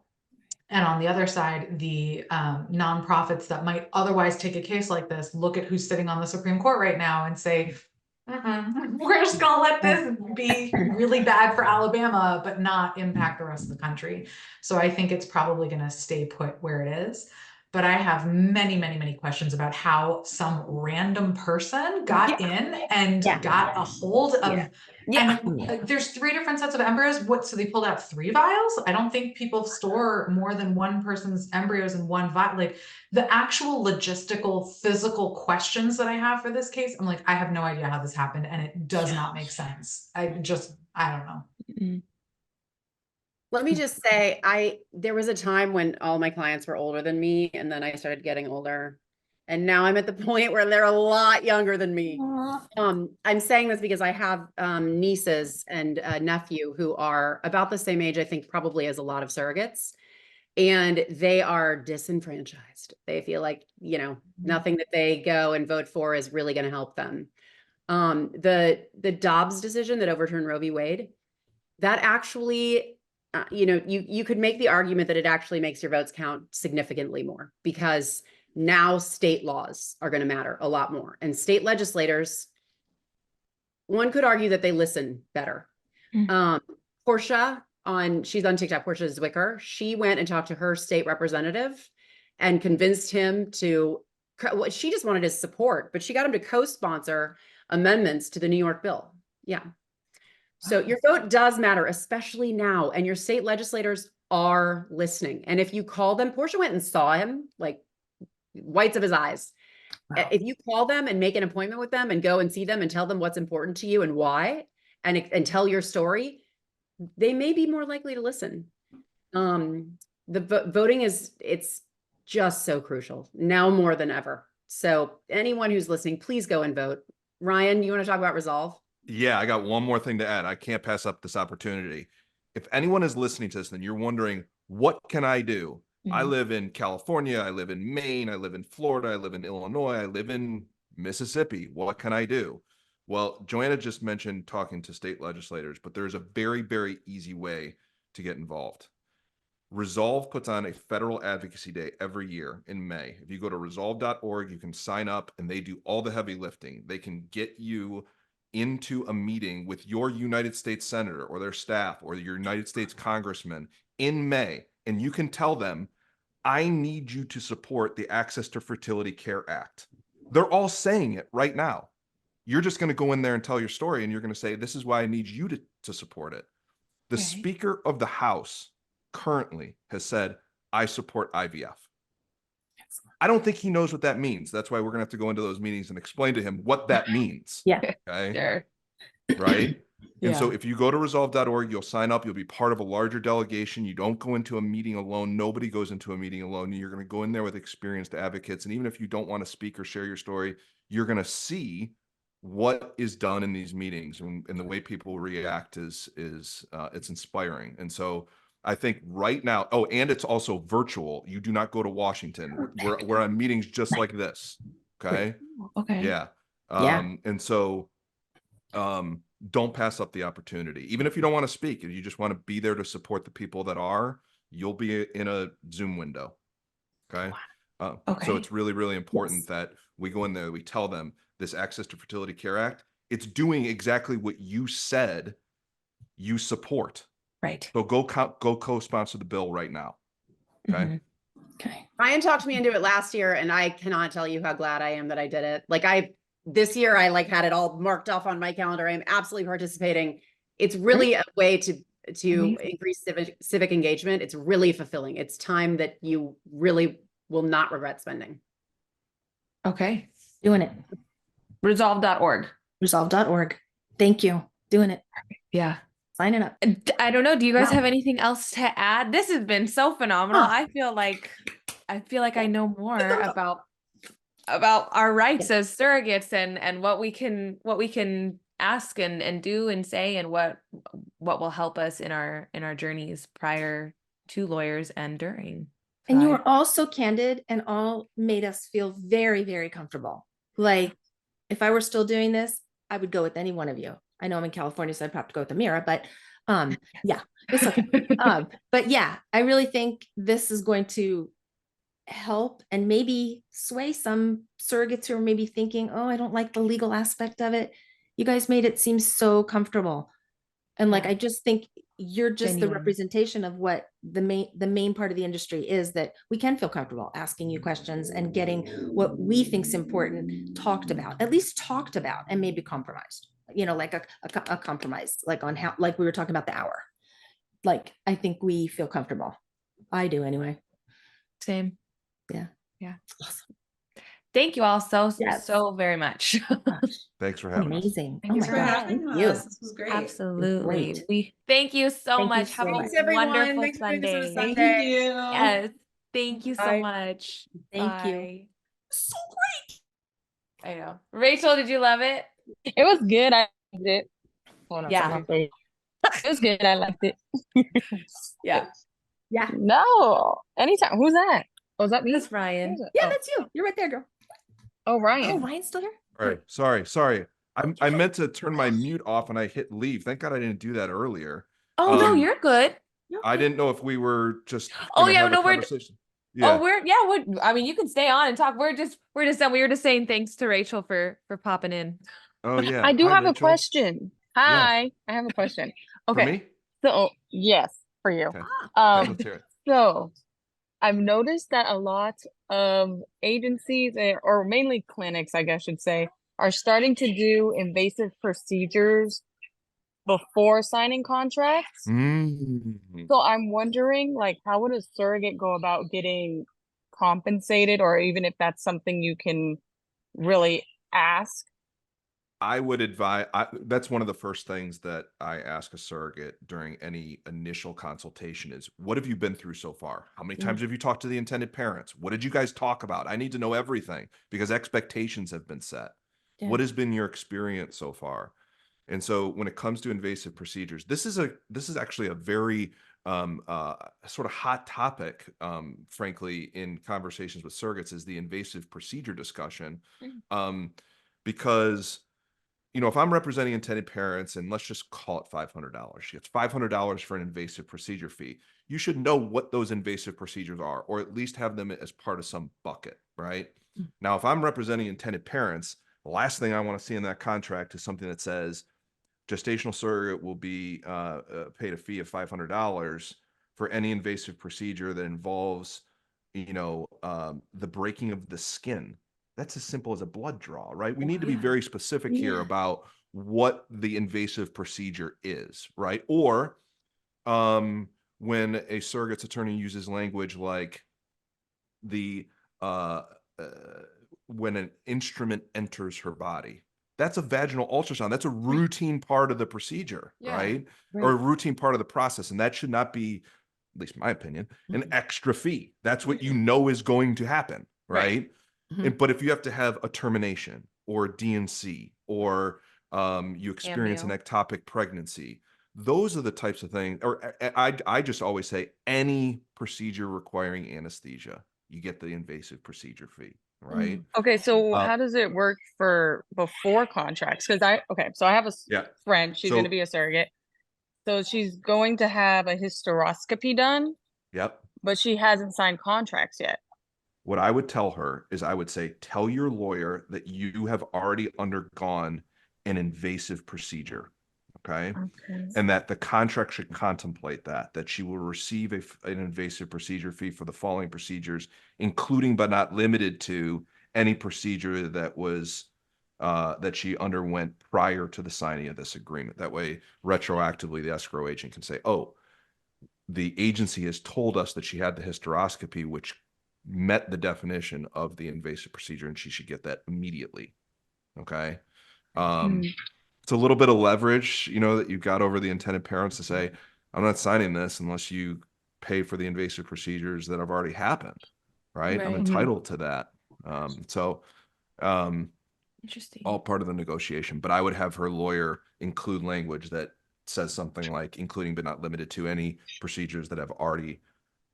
And on the other side, the nonprofits that might otherwise take a case like this look at who's sitting on the Supreme Court right now and say, we're just going to let this be really bad for Alabama, but not impact the rest of the country. So I think it's probably going to stay put where it is. but I have many, many, many questions about how some random person got in and got a hold of. And there's 3 different sets of embryos. So they pulled out 3 vials? I don't think people store more than one person's embryos in one vial. Like the actual logistical, physical questions that I have for this case, I'm like, I have no idea how this happened, and it does not make sense. I don't know. Let me just say, there was a time when all my clients were older than me, and then I started getting older. And now I'm at the point where they're a lot younger than me. I'm saying this because I have nieces and a nephew who are about the same age, I think, probably as a lot of surrogates. And they are disenfranchised. They feel like, nothing that they go and vote for is really going to help them. The Dobbs decision that overturned Roe v. Wade, that actually, you could make the argument that it actually makes your votes count significantly more, because now state laws are going to matter a lot more. And state legislators, one could argue that they listen better. Portia, she's on TikTok, Portia Zwicker, she went and talked to her state representative and convinced him she just wanted his support, but she got him to co-sponsor amendments to the New York bill. Yeah. So your vote does matter, especially now, and your state legislators are listening. And if you call them, Portia went and saw him, like whites of his eyes. Wow. If you call them and make an appointment with them and go and see them and tell them what's important to you and why, and tell your story, they may be more likely to listen. The voting it's just so crucial now more than ever. So anyone who's listening, please go and vote. Ryan, you want to talk about Resolve? Yeah, I got one more thing to add. I can't pass up this opportunity. If anyone is listening to this and you're wondering, what can I do? I live in California, I live in Maine, I live in Florida, I live in Illinois, I live in Mississippi. What can I do? Well, Joanna just mentioned talking to state legislators, but there's a very, very easy way to get involved. Resolve puts on a federal advocacy day every year in May. If you go to resolve.org, you can sign up and they do all the heavy lifting. They can get you into a meeting with your United States senator or their staff or your United States congressman in May, and you can tell them, I need you to support the Access to Fertility Care Act. They're all saying it right now. You're just going to go in there and tell your story, and you're going to say, this is why I need you to support it. The Speaker of the House currently has said, I support IVF. I don't think he knows what that means. That's why we're going to have to go into those meetings and explain to him what that means. Okay. Sure. Right. And so if you go to resolve.org, you'll sign up. You'll be part of a larger delegation. You don't go into a meeting alone. Nobody goes into a meeting alone. You're going to go in there with experienced advocates. And even if you don't want to speak or share your story, you're going to see what is done in these meetings, and the way people react is it's inspiring. And so I think right now, and it's also virtual. You do not go to Washington. We're on meetings just like this. Okay. Okay. Yeah. And so don't pass up the opportunity. Even if you don't want to speak, if you just want to be there to support the people that are, you'll be in a Zoom window. Okay. So it's really, really important that we go in there, we tell them this Access to Fertility Care Act, it's doing exactly what you said you support. Right. So go co-sponsor the bill right now. Okay. Okay. Ryan talked me into it last year, and I cannot tell you how glad I am that I did it. Like this year I had it all marked off on my calendar. I'm absolutely participating. It's really a way to increase civic engagement. It's really fulfilling. It's time that you really will not regret spending. Okay. Doing it. Resolve.org. Resolve.org. Thank you. Doing it. Yeah. Signing up. I don't know. Do you guys have anything else to add? This has been so phenomenal. I feel like I know more about our rights as surrogates and what we can ask and do and say, and what will help us in our journeys prior to lawyers and during. And you were all so candid and all made us feel very, very comfortable. Like, if I were still doing this, I would go with any one of you. I know I'm in California, so I'd have to go with Amira, but yeah, it's okay. But yeah, I really think this is going to help and maybe sway some surrogates who are maybe thinking, oh, I don't like the legal aspect of it. You guys made it seem so comfortable. And like, I just think you're just the Genuine. representation of what the main part of the industry is, that we can feel comfortable asking you questions and getting what we think is important talked about, at least talked about, and maybe compromised, like a compromise, like on how, like we were talking about the hour. Like, I think we feel comfortable. I do anyway. Same. Yeah. Yeah. Awesome. Thank you all so Yes. very much. Thanks for having us. Amazing. Thanks for gosh, having thank you. us. This was great. Absolutely. Great. We thank you so Thank you much. so Have much. a everyone. wonderful Thanks for doing this on a Sunday. Sunday. Thank you. Yes. Thank you so Bye. much. Thank you. Bye. So great. I know. Rachel, did you love it? It was good. I liked it. Hold on, Yeah. my face. It was good. I liked it. Yeah. Yeah. No, anytime. Who's that? Oh, is that me? That's Ryan. Who is it? Yeah, Oh. that's you. You're right there, girl. Oh, Oh, Ryan. Ryan's still here? All right. Sorry. I meant to turn my mute off and I hit leave. Thank God I didn't do that earlier. Oh, no, you're good. I didn't know if we were just Oh, gonna yeah, have a no, we're conversation. I mean, you can stay on and talk. We're just done. We were just saying thanks to Rachel for popping in. Oh yeah. I do Hi, have a Rachel. question. Hi, I have a question. For Okay, me? so yes, for you. Okay. Let's hear it. So I've noticed that a lot of agencies, or mainly clinics, I guess I should say, are starting to do invasive procedures before signing contracts. Mm. So I'm wondering, like, how would a surrogate go about getting compensated, or even if that's something you can really ask? I would advise, that's one of the first things that I ask a surrogate during any initial consultation is, what have you been through so far? How many times have you talked to the intended parents? What did you guys talk about? I need to know everything because expectations have been set. Yeah. What has been your experience so far? And so when it comes to invasive procedures, this is actually a very sort of hot topic, frankly, in conversations with surrogates, is the invasive procedure discussion. Because if I'm representing intended parents, and let's just call it $500, she gets $500 for an invasive procedure fee. You should know what those invasive procedures are, or at least have them as part of some bucket, right? Now, if I'm representing intended parents, the last thing I want to see in that contract is something that says gestational surrogate will be paid a fee of $500 for any invasive procedure that involves, the breaking of the skin. That's as simple as a blood draw, right? We need to be very specific here about what the invasive procedure is, right? Or when a surrogate's attorney uses language like when an instrument enters her body, that's a vaginal ultrasound. That's a routine part of the procedure, right? Or a routine part of the process. And that should not be, at least my opinion, an extra fee. That's what you know is going to happen, right? But if you have to have a termination or a D&C, or you experience an ectopic pregnancy, those are the types of things, or I just always say any procedure requiring anesthesia, you get the invasive procedure fee, right? Okay, so how does it work for before contracts? Because so I have a friend, she's going to be a surrogate. So she's going to have a hysteroscopy done. Yep. But she hasn't signed contracts yet. What I would tell her is, I would say, tell your lawyer that you have already undergone an invasive procedure. Okay. And that the contract should contemplate that she will receive an invasive procedure fee for the following procedures, including but not limited to any procedure that was that she underwent prior to the signing of this agreement. That way, retroactively, the escrow agent can say, oh, the agency has told us that she had the hysteroscopy, which met the definition of the invasive procedure, and she should get that immediately. Okay. It's a little bit of leverage, that you've got over the intended parents to say, I'm not signing this unless you pay for the invasive procedures that have already happened. Right. I'm entitled to that. Interesting. All part of the negotiation, but I would have her lawyer include language that says something like, including but not limited to any procedures that have already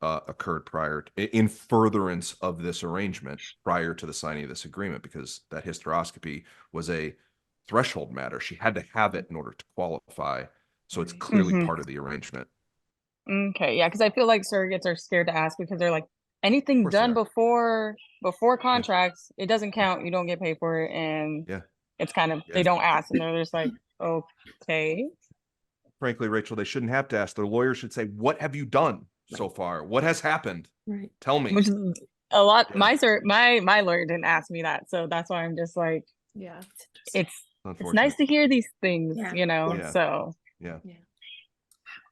occurred in furtherance of this arrangement prior to the signing of this agreement, because that hysteroscopy was a threshold matter. She had to have it in order to qualify. So it's clearly part of the arrangement. Okay. Yeah. Because I feel like surrogates are scared to ask because they're like, anything done before contracts, it doesn't count. You don't get paid for it. And it's kind of, they don't ask. And they're just like, okay. frankly, Rachel, they shouldn't have to ask. Their lawyer should say, what have you done so far? What has happened? Right. Tell me. Which is a lot. Yeah. My lawyer didn't ask me that, so that's why I'm just like, Yeah. it's Unfortunate. nice to hear these things, Yeah. you know. Yeah. So Yeah.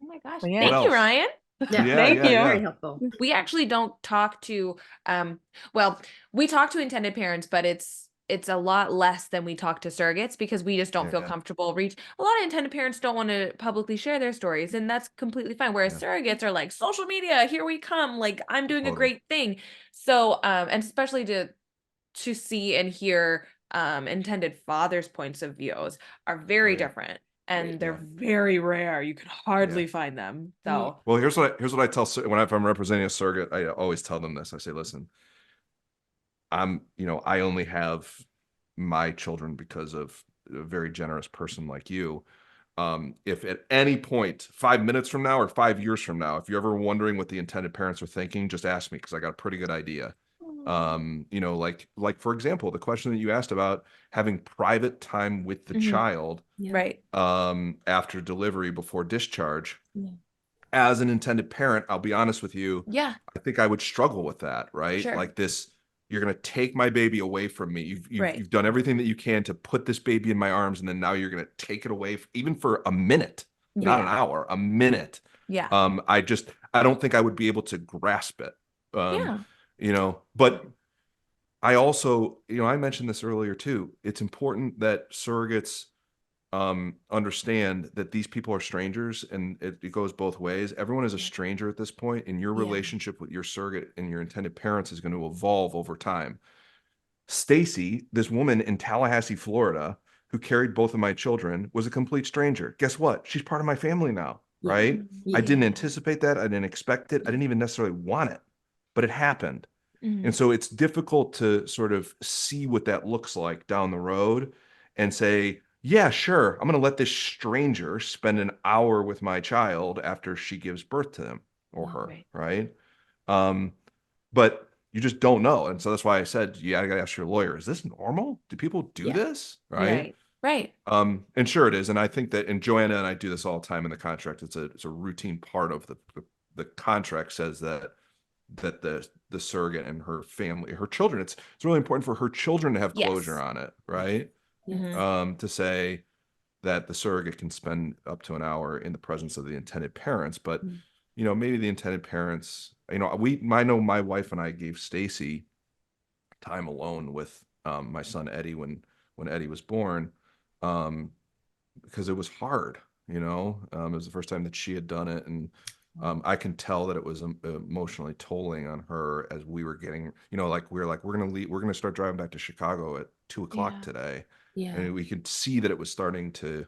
Oh my gosh. But yeah. Thank What you, else? Ryan. Yeah. Thank you. Very helpful. We actually don't talk to well, we talk to intended parents, but it's a lot less than we talk to surrogates because we just don't feel Yeah. comfortable a lot of intended parents don't want to publicly share their stories, and that's completely fine. Whereas Yeah. surrogates are like, social media, here we come, like I'm doing a Totally. great thing. So and especially to see and hear intended fathers' points of views are very Right. different. And they're Yeah. very rare. You can hardly find them. So Well, here's what I tell if I'm representing a surrogate, I always tell them this. I say, listen, I only have my children because of a very generous person like you. If at any point, 5 minutes from now or 5 years from now, if you're ever wondering what the intended parents are thinking, just ask me because I got a pretty good idea. Like for example, the question that you asked about having private time with the child, right. after delivery before discharge. Yeah. As an intended parent, I'll be honest with you, Yeah. I think I would struggle with that, right? Sure. Like this, you're gonna take my baby away from me. Right. You've done everything that you can to put this baby in my arms, and then now you're gonna take it away, even for a minute, not an hour, a minute. Yeah. I don't think I would be able to grasp it. Yeah. But I also, I mentioned this earlier too. It's important that surrogates understand that these people are strangers, and it goes both ways. Everyone is a stranger at this point, and your Yeah. relationship with your surrogate and your intended parents is going to evolve over time. Stacy, this woman in Tallahassee, Florida, who carried both of my children, was a complete stranger. Guess what? She's part of my family now, right? I didn't anticipate that. I didn't expect it. I didn't even necessarily want it, but it happened. And so it's difficult to sort of see what that looks like down the road and say, yeah, sure, I'm going to let this stranger spend an hour with my child after she gives birth to him or her, right? But you just don't know. And so that's why I said, yeah, I got to ask your lawyer, is this normal? Do people do this? Right. And sure it is. And I think that, and Joanna and I do this all the time in the contract. It's a routine part of the contract says that the surrogate and her family, her children, it's really important for her children to have closure on it, right? To say that the surrogate can spend up to an hour in the presence of the intended parents, but maybe the intended parents, I know my wife and I gave Stacy time alone with my son Eddie when Eddie was born, because it was hard. It was the first time that she had done it, and I can tell that it was emotionally tolling on her as we were getting, we're gonna leave, we're gonna start driving back to Chicago at 2:00 today. And we could see that it was starting to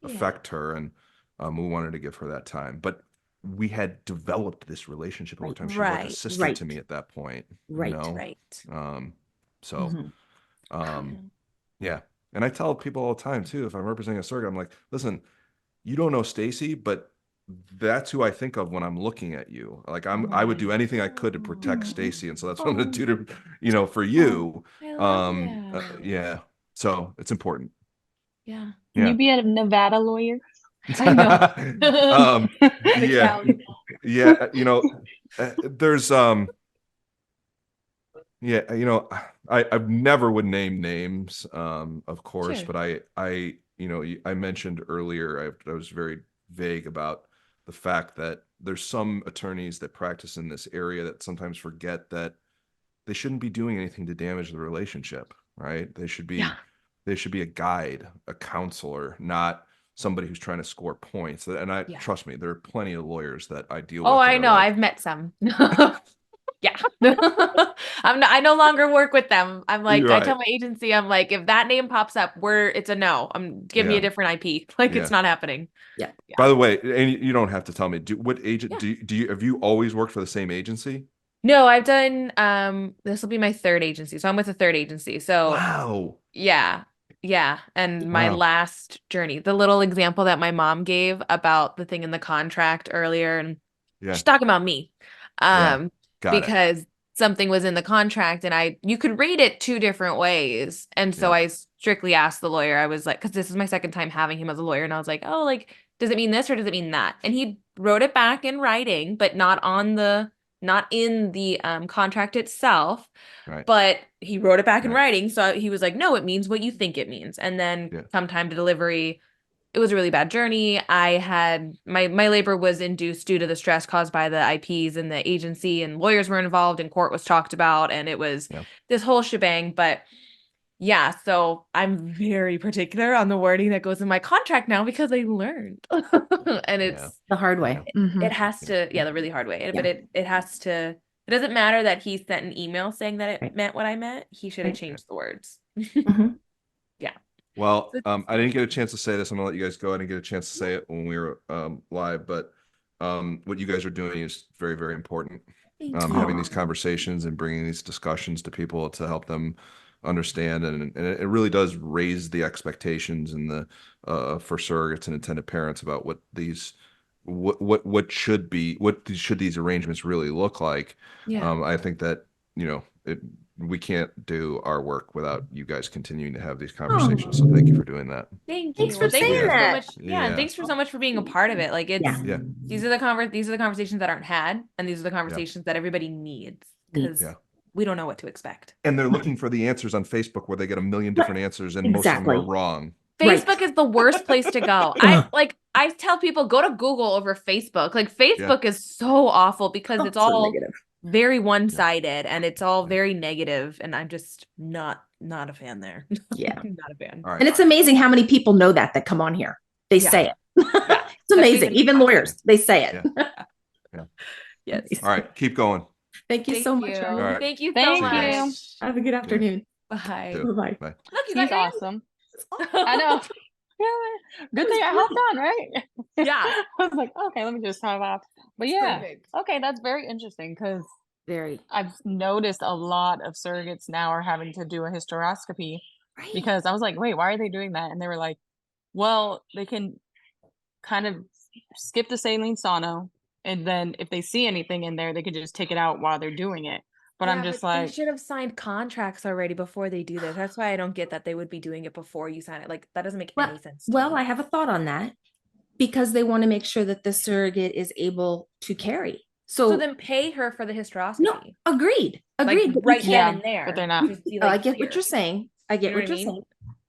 affect her, and we wanted to give her that time. But we had developed this relationship over time. She was like a sister to me at that point. Yeah. And I tell people all the time too, if I'm representing a surrogate, I'm like, listen, you don't know Stacy, but that's who I think of when I'm looking at you. Like I would do anything I could to protect Stacy, and so that's what I'm gonna do to, for you. Yeah. So it's important. Yeah. Can you be a Nevada lawyer? I know. There's I never would name names, of course, but I mentioned earlier, I was very vague about the fact that there's some attorneys that practice in this area that sometimes forget that they shouldn't be doing anything to damage the relationship, right? They should be a guide, a counselor, not somebody who's trying to score points. And trust me, there are plenty of lawyers that I deal with. Oh, I know. I've met some. Yeah. I no longer work with them. I'm like, I tell my agency, I'm like, if that name pops up, it's a no. Give me a different IP. Like it's not happening. Yeah. By the way, and you don't have to tell me, what agent have you always worked for the same agency? No, I've done this will be my third agency. So I'm with a third agency. So wow. Yeah. And my last journey, the little example that my mom gave about the thing in the contract earlier, and she's talking about me. Because something was in the contract and you could read it two different ways. And so I strictly asked the lawyer, I was like, because this is my second time having him as a lawyer. And I was like, oh, like, does it mean this or does it mean that? And he wrote it back in writing, but not in the contract itself. Right. But he wrote it back in Right. writing. So he was like, no, it means what you think it means. And then come time to delivery, it was a really bad journey. I had my labor was induced due to the stress caused by the IPs and the agency, and lawyers were involved and court was talked about, and it was this whole shebang. But yeah, so I'm very particular on the wording that goes in my contract now because I learned. And it's the hard way. it has to, the really hard way. But it has to, it doesn't matter that he sent an email saying that it meant what I meant. He should have changed the words. Yeah. Well, I didn't get a chance to say this. I'm gonna let you guys go. I didn't get a chance to say it when we were live, but what you guys are doing is very, very important. Having these conversations and bringing these discussions to people to help them understand, and it really does raise the expectations and the for surrogates and intended parents about what these should these arrangements really look like. I think that we can't do our work without you guys continuing to have these conversations. So thank you for doing that. Thank Thanks you. for saying that. So much. Yeah, and thanks for so much for being a part of it. Like these are the conversations that aren't had, and these are the conversations that everybody needs, because we don't know what to expect. And they're looking for the answers on Facebook where they get a million different answers, and most of them are wrong. Facebook is the worst place to go. I tell people, go to Google over Facebook. Like Facebook is so awful because it's all very one-sided and it's all very negative, and I'm just not a fan there. Yeah. Not a fan. Right. And it's amazing how many people know that come on here. They say it. It's amazing. Even lawyers, they say it. Yes. All right, keep going. Thank you so much. All right. Thank you so much. Have a good afternoon. Bye. Bye. Bye. Look, you He's got awesome. I know. Good thing I hopped on, right? Yeah. I was like, okay, let me just hop off. But yeah, perfect. okay, that's very interesting because Very. I've noticed a lot of surrogates now are having to do a hysteroscopy because I was like, wait, why are they doing that? And they were like, well, they can kind of skip the saline sono, and then if they see anything in there, they can just take it out while they're doing it. But I'm just like, they should have signed contracts already before they do this. That's why I don't get that they would be doing it before you sign it. Like, that doesn't make any sense. Well, I have a thought on that, because they want to make sure that the surrogate is able to carry. So then pay her for the hysteroscopy. No, agreed. Like, but right you then can't- and there. but they're not. Just be like, I get what clear. you're saying. I get You know what what I you're mean?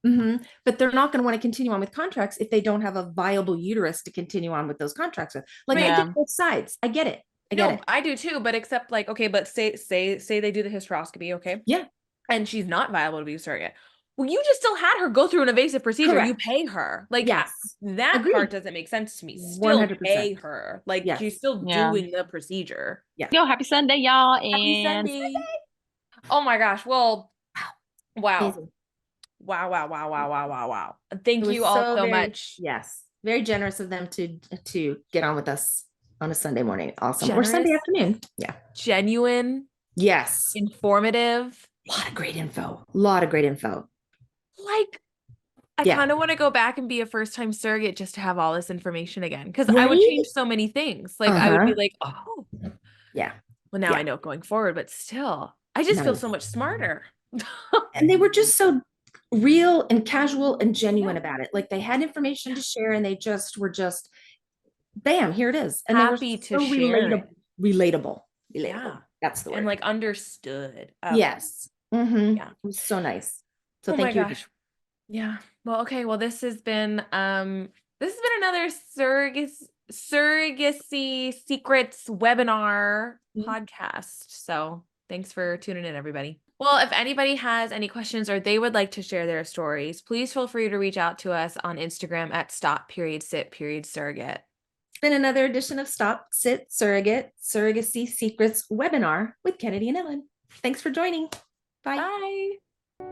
saying. But they're not going to want to continue on with contracts if they don't have a viable uterus to continue on with those contracts with. Like, I get both sides. I get it. I get it. I do too, but except like, okay, but say they do the hysteroscopy, okay? Yeah. And she's not viable to be a surrogate. Well, you just still had her go through an invasive procedure. Correct. You pay her. Like, Yes. that Agreed. part doesn't make sense to me. Still 100%. pay her. Like, Yes. she's still doing the procedure. Yeah. yo, happy Sunday, y'all. Happy And Sunday. Oh my gosh. Well, wow. Amazing. Wow. Thank It was you all so very- much. Yes. Very generous of them to get on with us on a Sunday morning. Awesome. Or Sunday Generous. afternoon. Yeah. Genuine, Yes. informative. A lot of great info. Like, I Yeah. kind of want to go back and be a first-time surrogate just to have all this information again, because I would Right? change so many things. Like, I would be like, oh, Yeah. well, now Yeah. I know going forward, but still, I just feel Nice. so much smarter. And they were just so real and casual and genuine about it. Like, they had information to share, and they were just bam, here it is. And Happy they were to so share it. relatable. Yeah. That's the word. And like understood. Yes. Yeah. It was so nice. So Oh my thank you. gosh. Yeah. Well, okay. Well, this has been another surrogacy secrets webinar podcast. So thanks for tuning in, everybody. Well, if anybody has any questions or they would like to share their stories, please feel free to reach out to us on Instagram at Stop.Sit.Surrogate. It's been another edition of Stop.Sit.Surrogate Surrogacy Secrets webinar with Kennedy and Ellen. Thanks for joining. Bye. Bye.